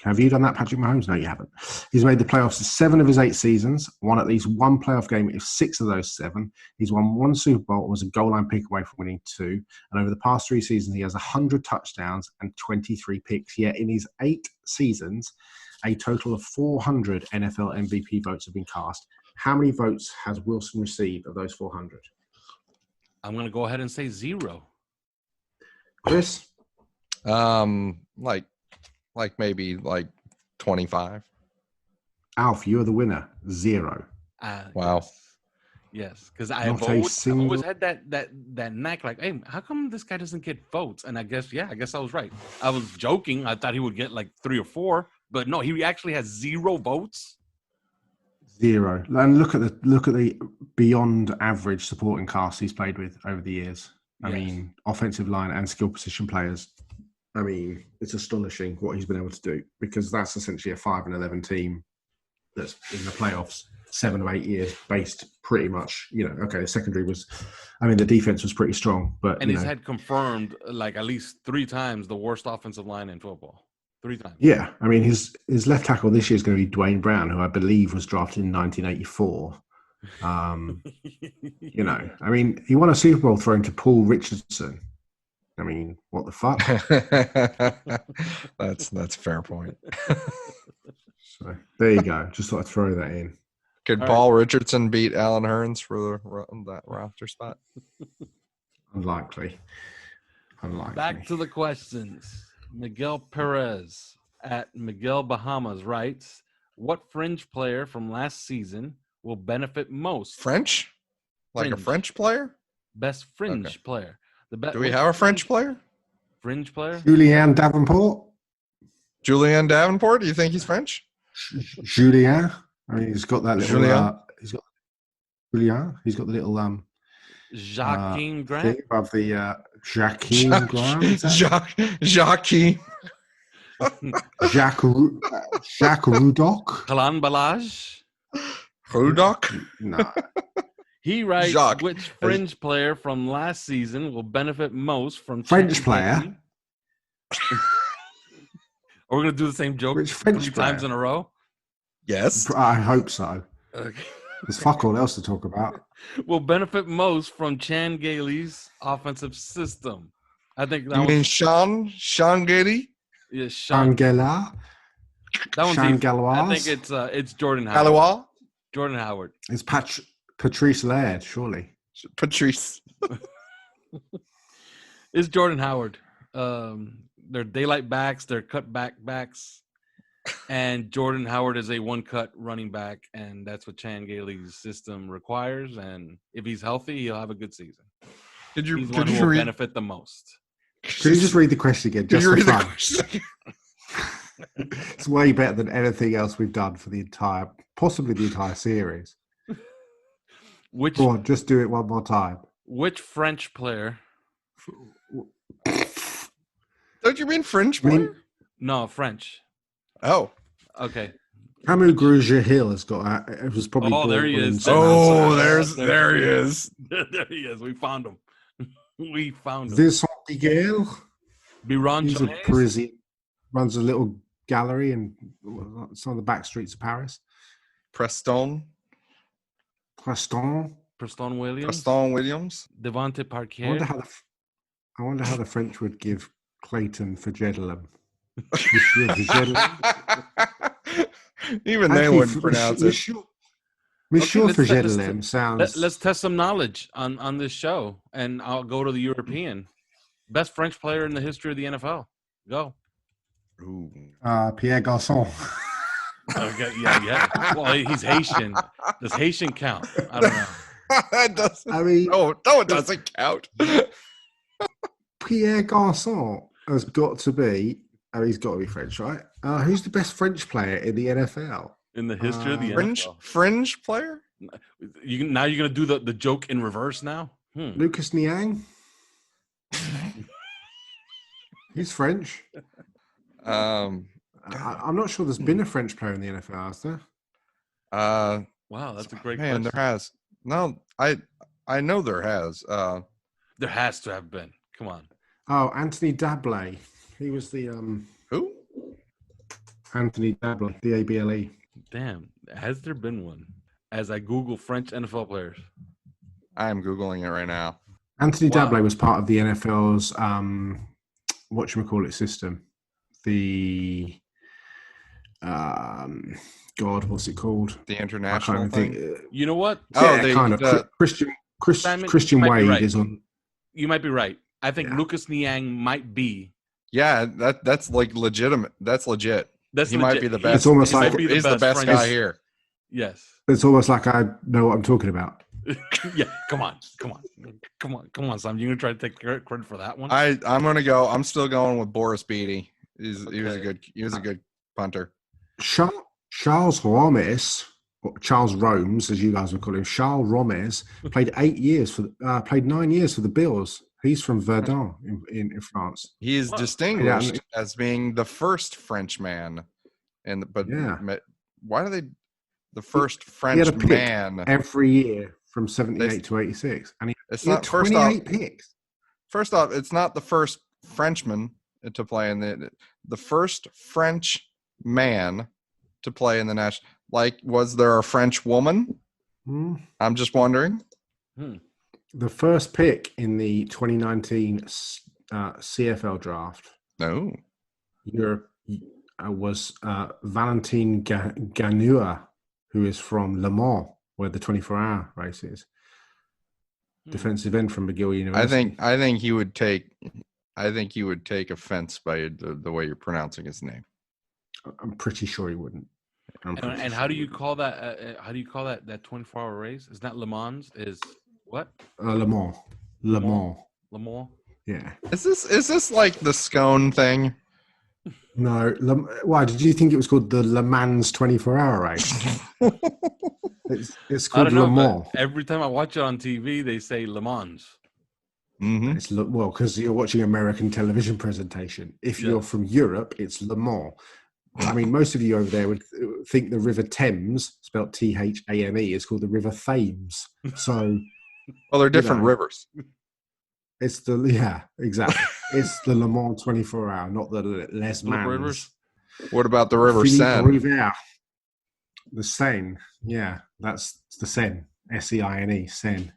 Have you done that, Patrick Mahomes? No, you haven't. He's made the playoffs in 7 of his 8 seasons, won at least 1 playoff game in 6 of those 7. He's won 1 Super Bowl and was a goal line pick away from winning 2. And over the past 3 seasons, he has 100 touchdowns and 23 picks. Yet in his 8 seasons, a total of 400 NFL MVP votes have been cast. How many votes has Wilson received of those 400? I'm going to go ahead and say 0. Chris? Like maybe 25. Alf, you're the winner. 0. Wow. Yes, because Not a I've single. always had that knack. Like, hey, how come this guy doesn't get votes? And I guess I was right. I was joking. I thought he would get like 3 or 4, but no, he actually has 0 votes. 0. And look at the beyond average supporting cast he's played with over the years. I Yes. mean, offensive line and skill position players. I mean, it's astonishing what he's been able to do, because that's essentially a 5-11 team that's in the playoffs 7 or 8 years, based pretty much. Okay, the secondary was, the defense was pretty strong, but And he's had confirmed like at least 3 times the worst offensive line in football. 3 times. Yeah, his left tackle this year is going to be Dwayne Brown, who I believe was drafted in 1984. He won a Super Bowl throwing to Paul Richardson. What the fuck? That's a fair point. So there you go. Just thought I'd throw that in. Could Paul Richardson beat Alan Hearns for that roster spot? Unlikely. Back to the questions. Miguel Perez at Miguel Bahamas writes, what fringe player from last season will benefit most? French? Like a French player? Best fringe player. Do we have a French player? Fringe player? Julian Davenport? Julian Davenport? Do you think he's French? Julien? He's got that little... Julien? He's got the little... Joaquin Grant? thing above the... Joaquin Grant? Joaquin. Jacques Rudock? Kalan Balaj? Rudock? No. He writes, Jacques. which fringe player from last season will benefit most from... French player? Are we going to do the same joke Which French 3 times in a row? Yes. I hope so. Okay. There's fuck all else to talk about. Will benefit most from Chan Gailey's offensive system. I think that You mean was... Sean Gailey? Yeah, Sean. Shangela? That one's Sean easy. I Galois? think it's Jordan Howard. Galois? Jordan Howard. It's Patrice Laird, surely. Patrice. It's Jordan Howard. They're daylight backs. They're cut backs. And Jordan Howard is a one-cut running back, and that's what Chan Gailey's system requires. And if he's healthy, he'll have a good season. He's one who will benefit the most. Can you just read the question again? Just for fun. Question? It's way better than anything else we've done for possibly the entire series. Go on, just do it one more time. Which French player? Don't you mean French player? No, French. Oh. Okay. Camus Grugier-Hill has got. It was probably. Oh, there he is. Oh, there he is. There he is. We found him. We found him. Vincent Biguel. Biron He's a Parisian. Runs a little gallery in some of the back streets of Paris. Preston Williams. Devontae Parker. I wonder how the French would give Clayton Fajedelem. Even they wouldn't pronounce it. Monsieur Fajedelem sounds... Let's test some knowledge on this show, and I'll go to the European. Best French player in the history of the NFL. Go. Pierre Garçon. Okay, yeah. Well, he's Haitian. Does Haitian count? I don't know. That doesn't. It doesn't count. Pierre Garçon has got to be. He's got to be French, right? Who's the best French player in the NFL? In the history of the NFL. Fringe player? You're going to do the joke in reverse now? Lucas Niang. He's French. I'm not sure there's been a French player in the NFL, has there? Wow, that's a great question. There has. No, I know there has. There has to have been. Come on. Oh, Anthony Dablé. He was the who? Anthony Dablé, D-A-B-L-E. Damn, has there been one? As I Google French NFL players. I am Googling it right now. Anthony Dablé was part of the NFL's whatchamacallit system. The God, what's it called? The international thing. You know what? Kind of. Christian Wade right. is on. You might be right. I think Lucas Niang might be. Yeah, that's like legitimate. That's legit. He might be the best. It's almost like he's the best guy here. Yes. It's almost like I know what I'm talking about. Yeah, come on, Sam. You gonna try to take credit for that one? I'm gonna go. I'm still going with Boris Beatty. He was a Okay. good punter. Charles Romes, or Charles Romes, as you guys would call him, Charles Romes played 9 years for the Bills. He's from Verdun in France. He is Wow. distinguished as being the first Frenchman, Yeah. why do they the first He had a French pick man every year from 78 to 86, and It's he had not first off. 28 picks. First off, it's not the first Frenchman to play in the first French man to play in the national. Like, was there a French woman? I'm just wondering. The first pick in the 2019 CFL draft. No. Europe was Valentin Ganua, who is from Le Mans, where the 24-hour race is. Defensive end from McGill University. I think he would take offense by the way you're pronouncing his name. I'm pretty sure he wouldn't. And how do you call that? How do you call that 24-hour race? Is not Le Mans? Is what? Le Mans. Le Mans. Le Mans. Yeah. Is this like the scone thing? No. Why did you think it was called the Le Mans 24-hour race? It's called Le Mans. Every time I watch it on TV, they say Le Mans. Mm-hmm. It's because you're watching American television presentation. If you're from Europe, it's Le Mans. I mean, most of you over there would think the River Thames, spelled Thame, is called the River Thames. So, well, they're different rivers. It's exactly. It's the Le Mans 24-hour, not the Les Mans. What about the River Seine? The Seine, yeah, that's the Seine, Seine, Seine.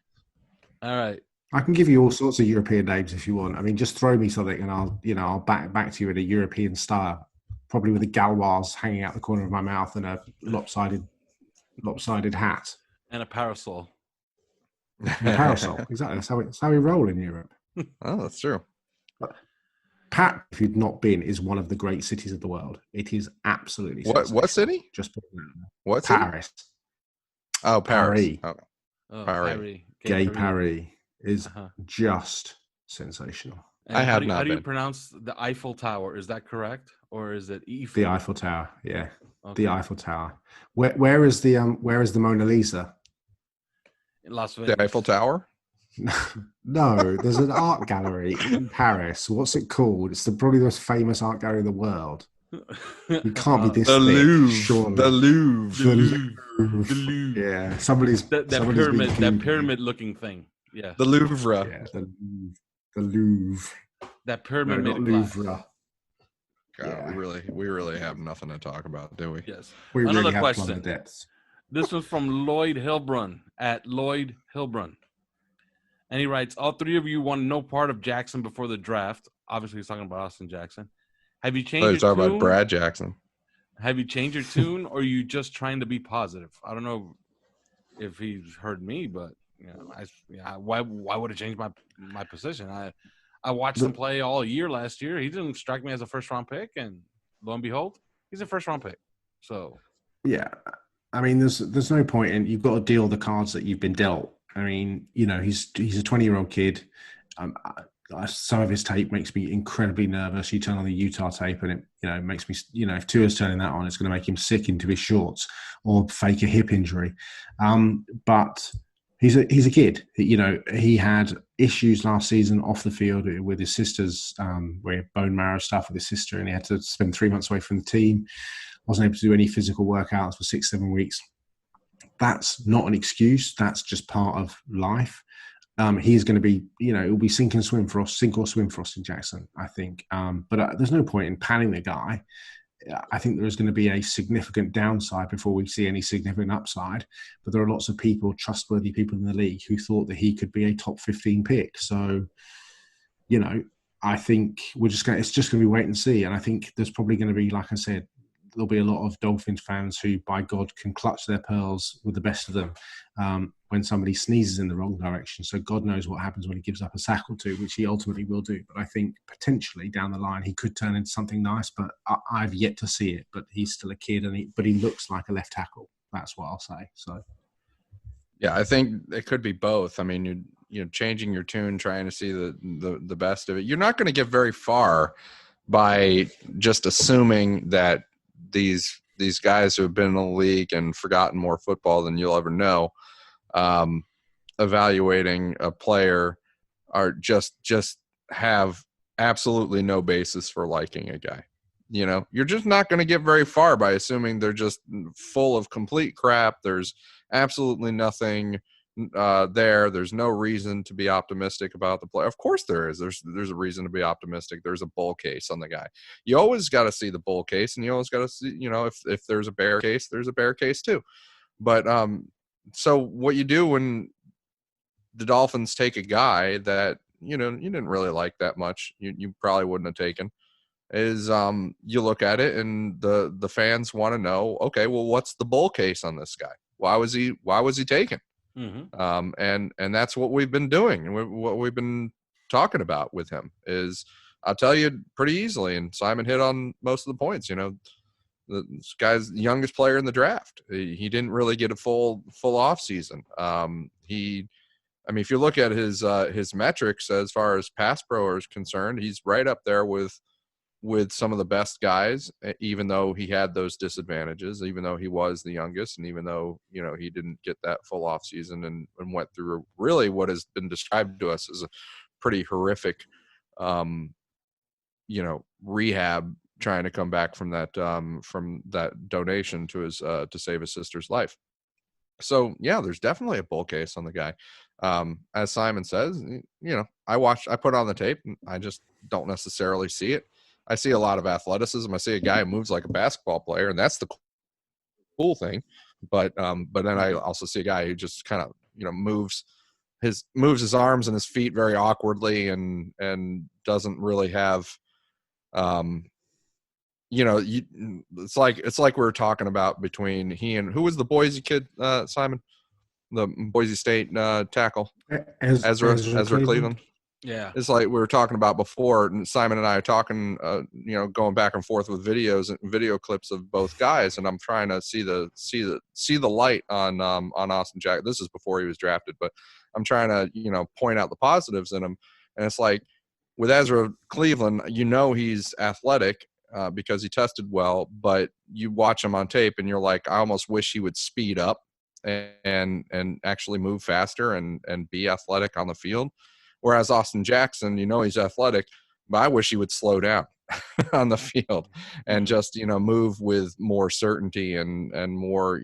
All right. I can give you all sorts of European names if you want. I mean, just throw me something and I'll back to you in a European style, probably with a galoise hanging out the corner of my mouth and a lopsided hat and a parasol. Exactly. That's how we roll in Europe. Oh, that's true. Pat, if you'd not been, is one of the great cities of the world. It is absolutely what city? Just what Paris. City? Oh, Paris. Paris. Paris. Gay Paris is just sensational. And how do you pronounce the Eiffel Tower? Is that correct, or is it Eiffel? The Eiffel Tower, yeah. Okay. The Eiffel Tower. Where is the Mona Lisa? In Las Vegas. The Eiffel Tower? No, there's an art gallery in Paris. What's it called? It's probably the most famous art gallery in the world. You can't be this the thick, Louvre. surely. The Louvre. Yeah, somebody's that pyramid-looking thing. Yeah, the Louvre. Yeah, the Louvre. That pyramid made Louvre. God, yeah. we really have nothing to talk about, do we? Yes. Another really question. This was from Lloyd Hilbrun at Lloyd Hilbrun. And he writes, all three of you want no part of Jackson before the draft. Obviously, he's talking about Austin Jackson. Have you changed your tune? Talking about Brad Jackson. Have you changed your tune, or are you just trying to be positive? I don't know if he's heard me, but why would it change my position? I watched him play all year last year. He didn't strike me as a first-round pick, and lo and behold, he's a first-round pick. So, yeah, I mean, there's no point, and you've got to deal the cards that you've been dealt. I mean, he's a 20-year-old kid. Some of his tape makes me incredibly nervous. You turn on the Utah tape, and it makes me, if Tua's turning that on, it's going to make him sick into his shorts or fake a hip injury. But he's a kid. He had issues last season off the field with his sister's where he had bone marrow stuff with his sister, and he had to spend 3 months away from the team. Wasn't able to do any physical workouts for 6-7 weeks. That's not an excuse. That's just part of life. He's going to be, it'll be sink or swim for Austin Jackson, I think. But there's no point in panning the guy. I think there is going to be a significant downside before we see any significant upside. But there are lots of trustworthy people in the league, who thought that he could be a top 15 pick. So, I think it's just going to be wait and see. And I think there's probably going to be, like I said, there'll be a lot of Dolphins fans who, by God, can clutch their pearls with the best of them when somebody sneezes in the wrong direction. So God knows what happens when he gives up a sack or two, which he ultimately will do. But I think potentially down the line he could turn into something nice, but I've yet to see it. But he's still a kid, but he looks like a left tackle. That's what I'll say. So, Yeah, I think it could be both. I mean, you're changing your tune, trying to see the best of it. You're not going to get very far by just assuming that these guys who have been in the league and forgotten more football than you'll ever know, evaluating a player are just have absolutely no basis for liking a guy. You're just not going to get very far by assuming they're just full of complete crap. There's absolutely nothing there. There's no reason to be optimistic about the player. Of course there is. There's a reason to be optimistic. There's a bull case on the guy. You always got to see the bull case, and you always got to see, if there's a bear case, there's a bear case too. But so what you do when the Dolphins take a guy that you didn't really like that much, you probably wouldn't have taken, is you look at it and the fans want to know, okay, well, what's the bull case on this guy? Why was he taken? Mm-hmm. And that's what we've been doing, and what we've been talking about with him is, I'll tell you pretty easily, and Simon hit on most of the points. This guy's the youngest player in the draft. He didn't really get a full off season. If you look at his metrics as far as pass pro is concerned, he's right up there with some of the best guys, even though he had those disadvantages, even though he was the youngest, and even though, he didn't get that full off season and went through really what has been described to us as a pretty horrific, rehab, trying to come back from that donation to his to save his sister's life. So yeah, there's definitely a bull case on the guy. As Simon says, I put on the tape and I just don't necessarily see it. I see a lot of athleticism. I see a guy who moves like a basketball player, and that's the cool thing. But then I also see a guy who just kind of, moves his arms and his feet very awkwardly and doesn't really have, it's like we were talking about between he and who was the Boise kid, Simon, the Boise State tackle, Ezra Cleveland. Yeah. It's like we were talking about before, and Simon and I are talking, going back and forth with video clips of both guys, and I'm trying to see the light on Austin Jack. This is before he was drafted, but I'm trying to, point out the positives in him. And it's like with Ezra Cleveland, he's athletic because he tested well, but you watch him on tape and you're like, I almost wish he would speed up and actually move faster and be athletic on the field. Whereas Austin Jackson, he's athletic, but I wish he would slow down on the field and just, move with more certainty and more,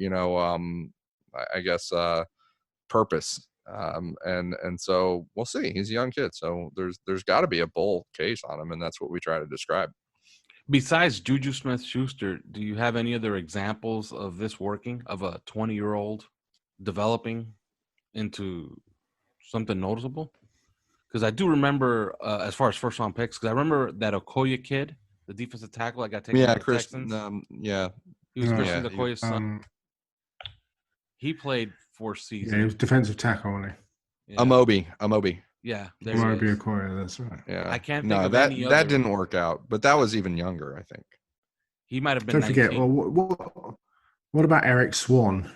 purpose. And so we'll see. He's a young kid, so there's got to be a bull case on him, and that's what we try to describe. Besides Juju Smith-Schuster, do you have any other examples of this working, of a 20-year-old developing into something noticeable? Because I do remember, as far as first-round picks, because I remember that Okoye kid, the defensive tackle, I got taken by the Texans. He was Christian Okoye's son. He played 4 seasons. Yeah, he was defensive tackle, wasn't he? Yeah. Amobi. Yeah, there Amobi Okoye, that's right. Yeah, I can't think of any other. That didn't work out, but that was even younger, I think. He might have been. Don't 19. Forget. Well, what about Eric Swan?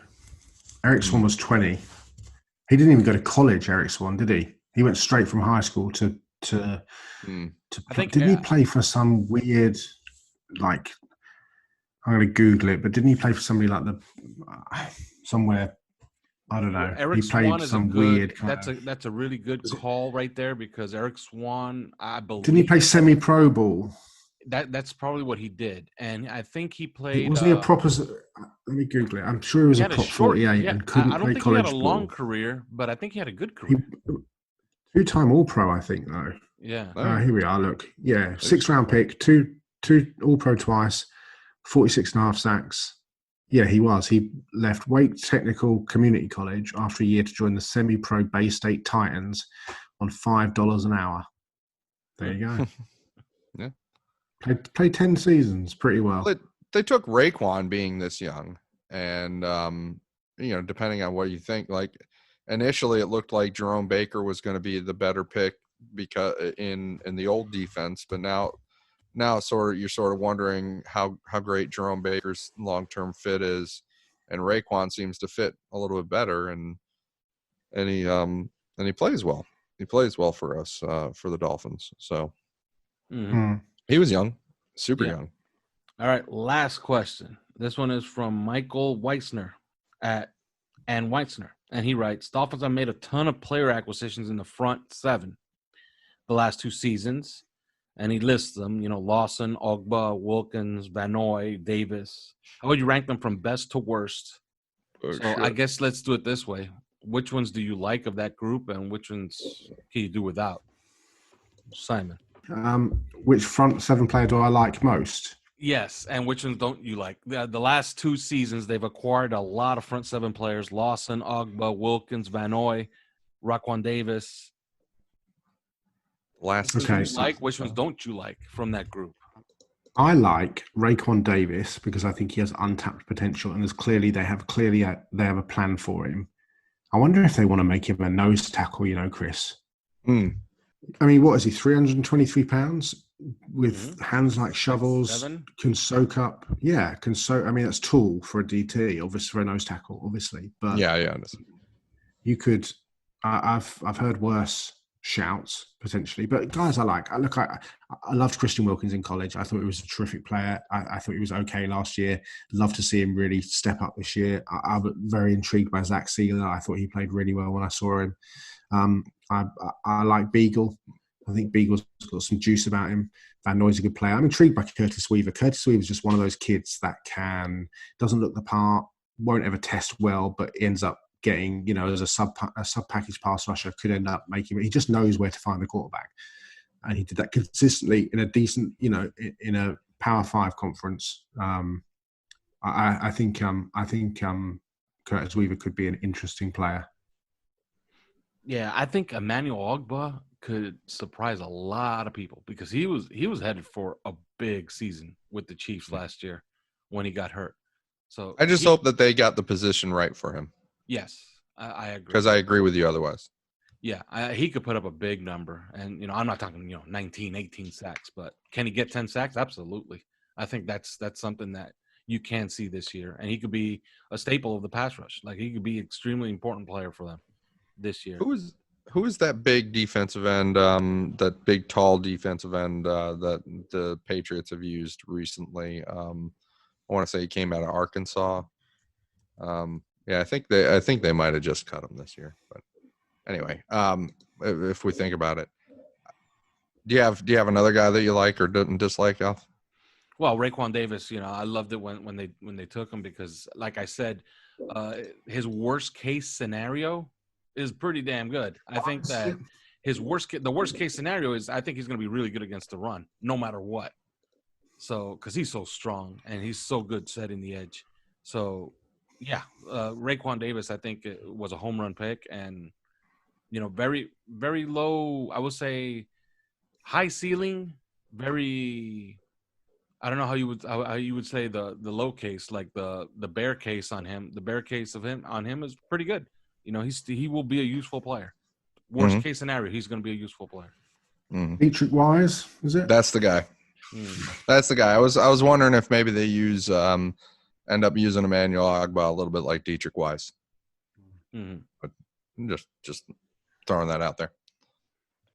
Eric Swan was 20. He didn't even go to college. Eric Swan, did he? He went straight from high school to didn't he play for some weird, like, I'm going to Google it, but didn't he play for somebody like somewhere, I don't know. Eric he played Swan is some weird kind of. That's a really good call right there, because Eric Swan, I believe. Didn't he play semi-pro ball? That's probably what he did, and I think he played. Wasn't he a proper? Let me Google it. I'm sure he was a prop 48 and couldn't play college ball. I don't think he had a long career, but I think he had a good career. Two-time All-Pro, I think, though. Yeah. Here we are. Look, yeah, 6th-round pick, two All-Pro twice, 46.5 sacks. Yeah, he was. He left Wake Technical Community College after a year to join the semi-pro Bay State Titans on $5 an hour. There you go. Yeah. Played 10 seasons pretty well. They took Raekwon being this young, and depending on what you think, like initially it looked like Jerome Baker was going to be the better pick because in the old defense, but now you're sort of wondering how great Jerome Baker's long-term fit is, and Raekwon seems to fit a little bit better. And and he plays well. He plays well for us for the Dolphins. So he was young, super young. All right, last question. This one is from Michael Weitzner at and Weitzner, and he writes: Dolphins have made a ton of player acquisitions in the front seven the last 2 seasons, and he lists them. Lawson, Ogba, Wilkins, Vanoy, Davis. How would you rank them from best to worst? I guess let's do it this way. Which ones do you like of that group, and which ones can you do without? Simon. Which front seven player do I like most? Yes, and which ones don't you like? The last 2 seasons, they've acquired a lot of front seven players: Lawson, Ogba, Wilkins, Vanoy, Raekwon Davis. Which ones don't you like from that group? I like Raekwon Davis because I think he has untapped potential, and they have a plan for him. I wonder if they want to make him a nose tackle, Chris. I mean, what is he, 323 pounds with hands like shovels, 7? can soak up. Yeah, I mean, that's tall for a DT, obviously, for a nose tackle, obviously. But yeah. You could, I've heard worse shouts potentially, but guys I loved Christian Wilkins in college. I thought he was a terrific player. I thought he was okay last year. Love to see him really step up this year. I'm very intrigued by Zach Sealer. I thought he played really well when I saw him. I like Beagle. I think Beagle's got some juice about him. Van Nooy's a good player. I'm intrigued by Curtis Weaver. Curtis Weaver's just one of those kids that doesn't look the part, won't ever test well, but ends up getting, as a sub package pass rusher, could end up making it. He just knows where to find the quarterback, and he did that consistently in a decent, in a Power 5 conference. I think Curtis Weaver could be an interesting player. Yeah, I think Emmanuel Ogba could surprise a lot of people because he was headed for a big season with the Chiefs last year when he got hurt. So I just hope that they got the position right for him. Yes, I agree. Because I agree with you otherwise. Yeah, he could put up a big number. And, I'm not talking, 19, 18 sacks, but can he get 10 sacks? Absolutely. I think that's something that you can see this year. And he could be a staple of the pass rush. Like, he could be an extremely important player for them this year. Who is that big defensive end, that big, tall defensive end that the Patriots have used recently? I want to say he came out of Arkansas. Yeah, I think they might have just cut him this year. But anyway, if we think about it, do you have another guy that you like or didn't dislike, Alf? Well, Raekwon Davis, I loved it when they took him because, like I said, his worst case scenario is pretty damn good. I think that the worst case scenario is I think he's going to be really good against the run, no matter what. So, because he's so strong and he's so good setting the edge. So, yeah, Raekwon Davis, I think, was a home run pick, and very, very low. I would say high ceiling, very. I don't know how you would say the low case, like the bear case on him. The bear case of him on him is pretty good. He will be a useful player. Worst case scenario, he's going to be a useful player. Dietrich Wise, is it? That's the guy. That's the guy. I was wondering if maybe they end up using Emmanuel Ogba a little bit like Dietrich Wise. But just throwing that out there.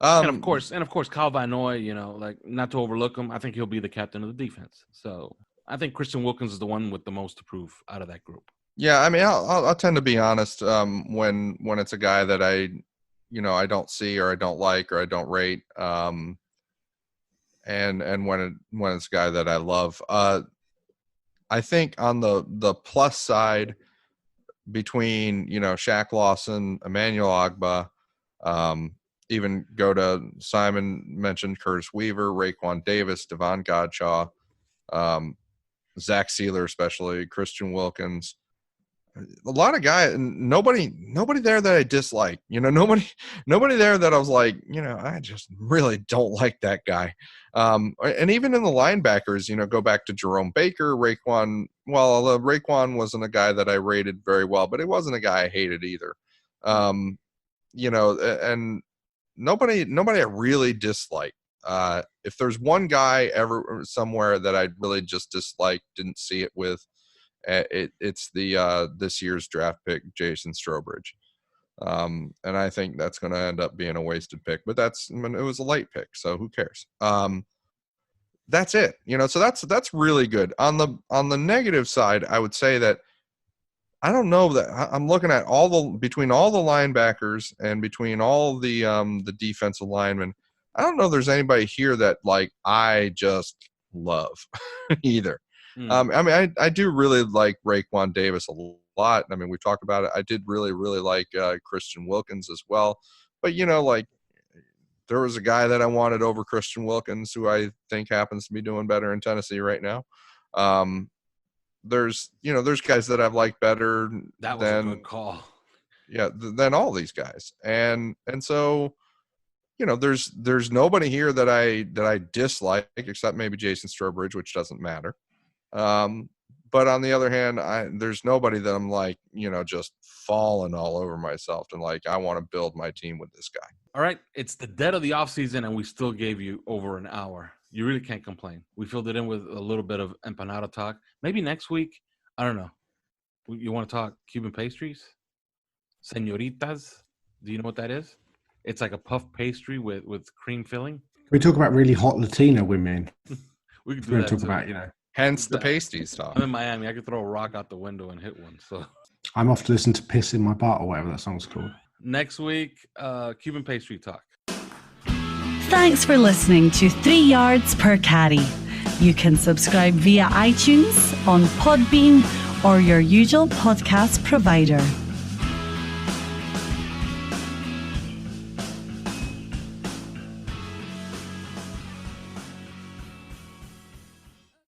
And of course, Kyle Vanoy, like, not to overlook him, I think he'll be the captain of the defense. So I think Christian Wilkins is the one with the most to prove out of that group. Yeah, I mean, I'll tend to be honest when it's a guy that I don't see or I don't like or I don't rate, and when it's a guy that I love. I think on the plus side, between Shaq Lawson, Emmanuel Ogba, even go to Simon mentioned Curtis Weaver, Raekwon Davis, Devon Godshaw, Zach Sealer, especially Christian Wilkins. A lot of guys, nobody there that I dislike. Nobody there that I was like, I just really don't like that guy. And even in the linebackers, go back to Jerome Baker, Raekwon. Well, Raekwon wasn't a guy that I rated very well, but he wasn't a guy I hated either. And nobody I really dislike. If there's one guy ever somewhere that I really just disliked, didn't see it with, it's the this year's draft pick, Jason Strowbridge. And I think that's going to end up being a wasted pick, but it was a late pick, so who cares? That's it, so that's really good. On the negative side, I would say that I don't know that I'm looking at between all the linebackers and between all the defensive linemen. I don't know if there's anybody here that like I just love either. I mean, I do really like Raekwon Davis a lot. I mean, we talked about it. I did really, really like Christian Wilkins as well. But, like there was a guy that I wanted over Christian Wilkins who I think happens to be doing better in Tennessee right now. There's guys that I've liked better. That was a good call. Yeah, than all these guys. And so, there's nobody here that I dislike except maybe Jason Strowbridge, which doesn't matter. But on the other hand, there's nobody that I'm like, just falling all over myself and like, I want to build my team with this guy. All right. It's the dead of the offseason, and we still gave you over an hour. You really can't complain. We filled it in with a little bit of empanada talk. Maybe next week, I don't know. You want to talk Cuban pastries? Señoritas? Do you know what that is? It's like a puff pastry with cream filling. We talk about really hot Latina women. We could do that talk too. about, Hence the pasties talk. I'm in Miami. I could throw a rock out the window and hit one. So I'm off to listen to Piss in My Butt or whatever that song's called. Next week, Cuban pastry talk. Thanks for listening to 3 Yards Per Carry. You can subscribe via iTunes, on Podbean, or your usual podcast provider.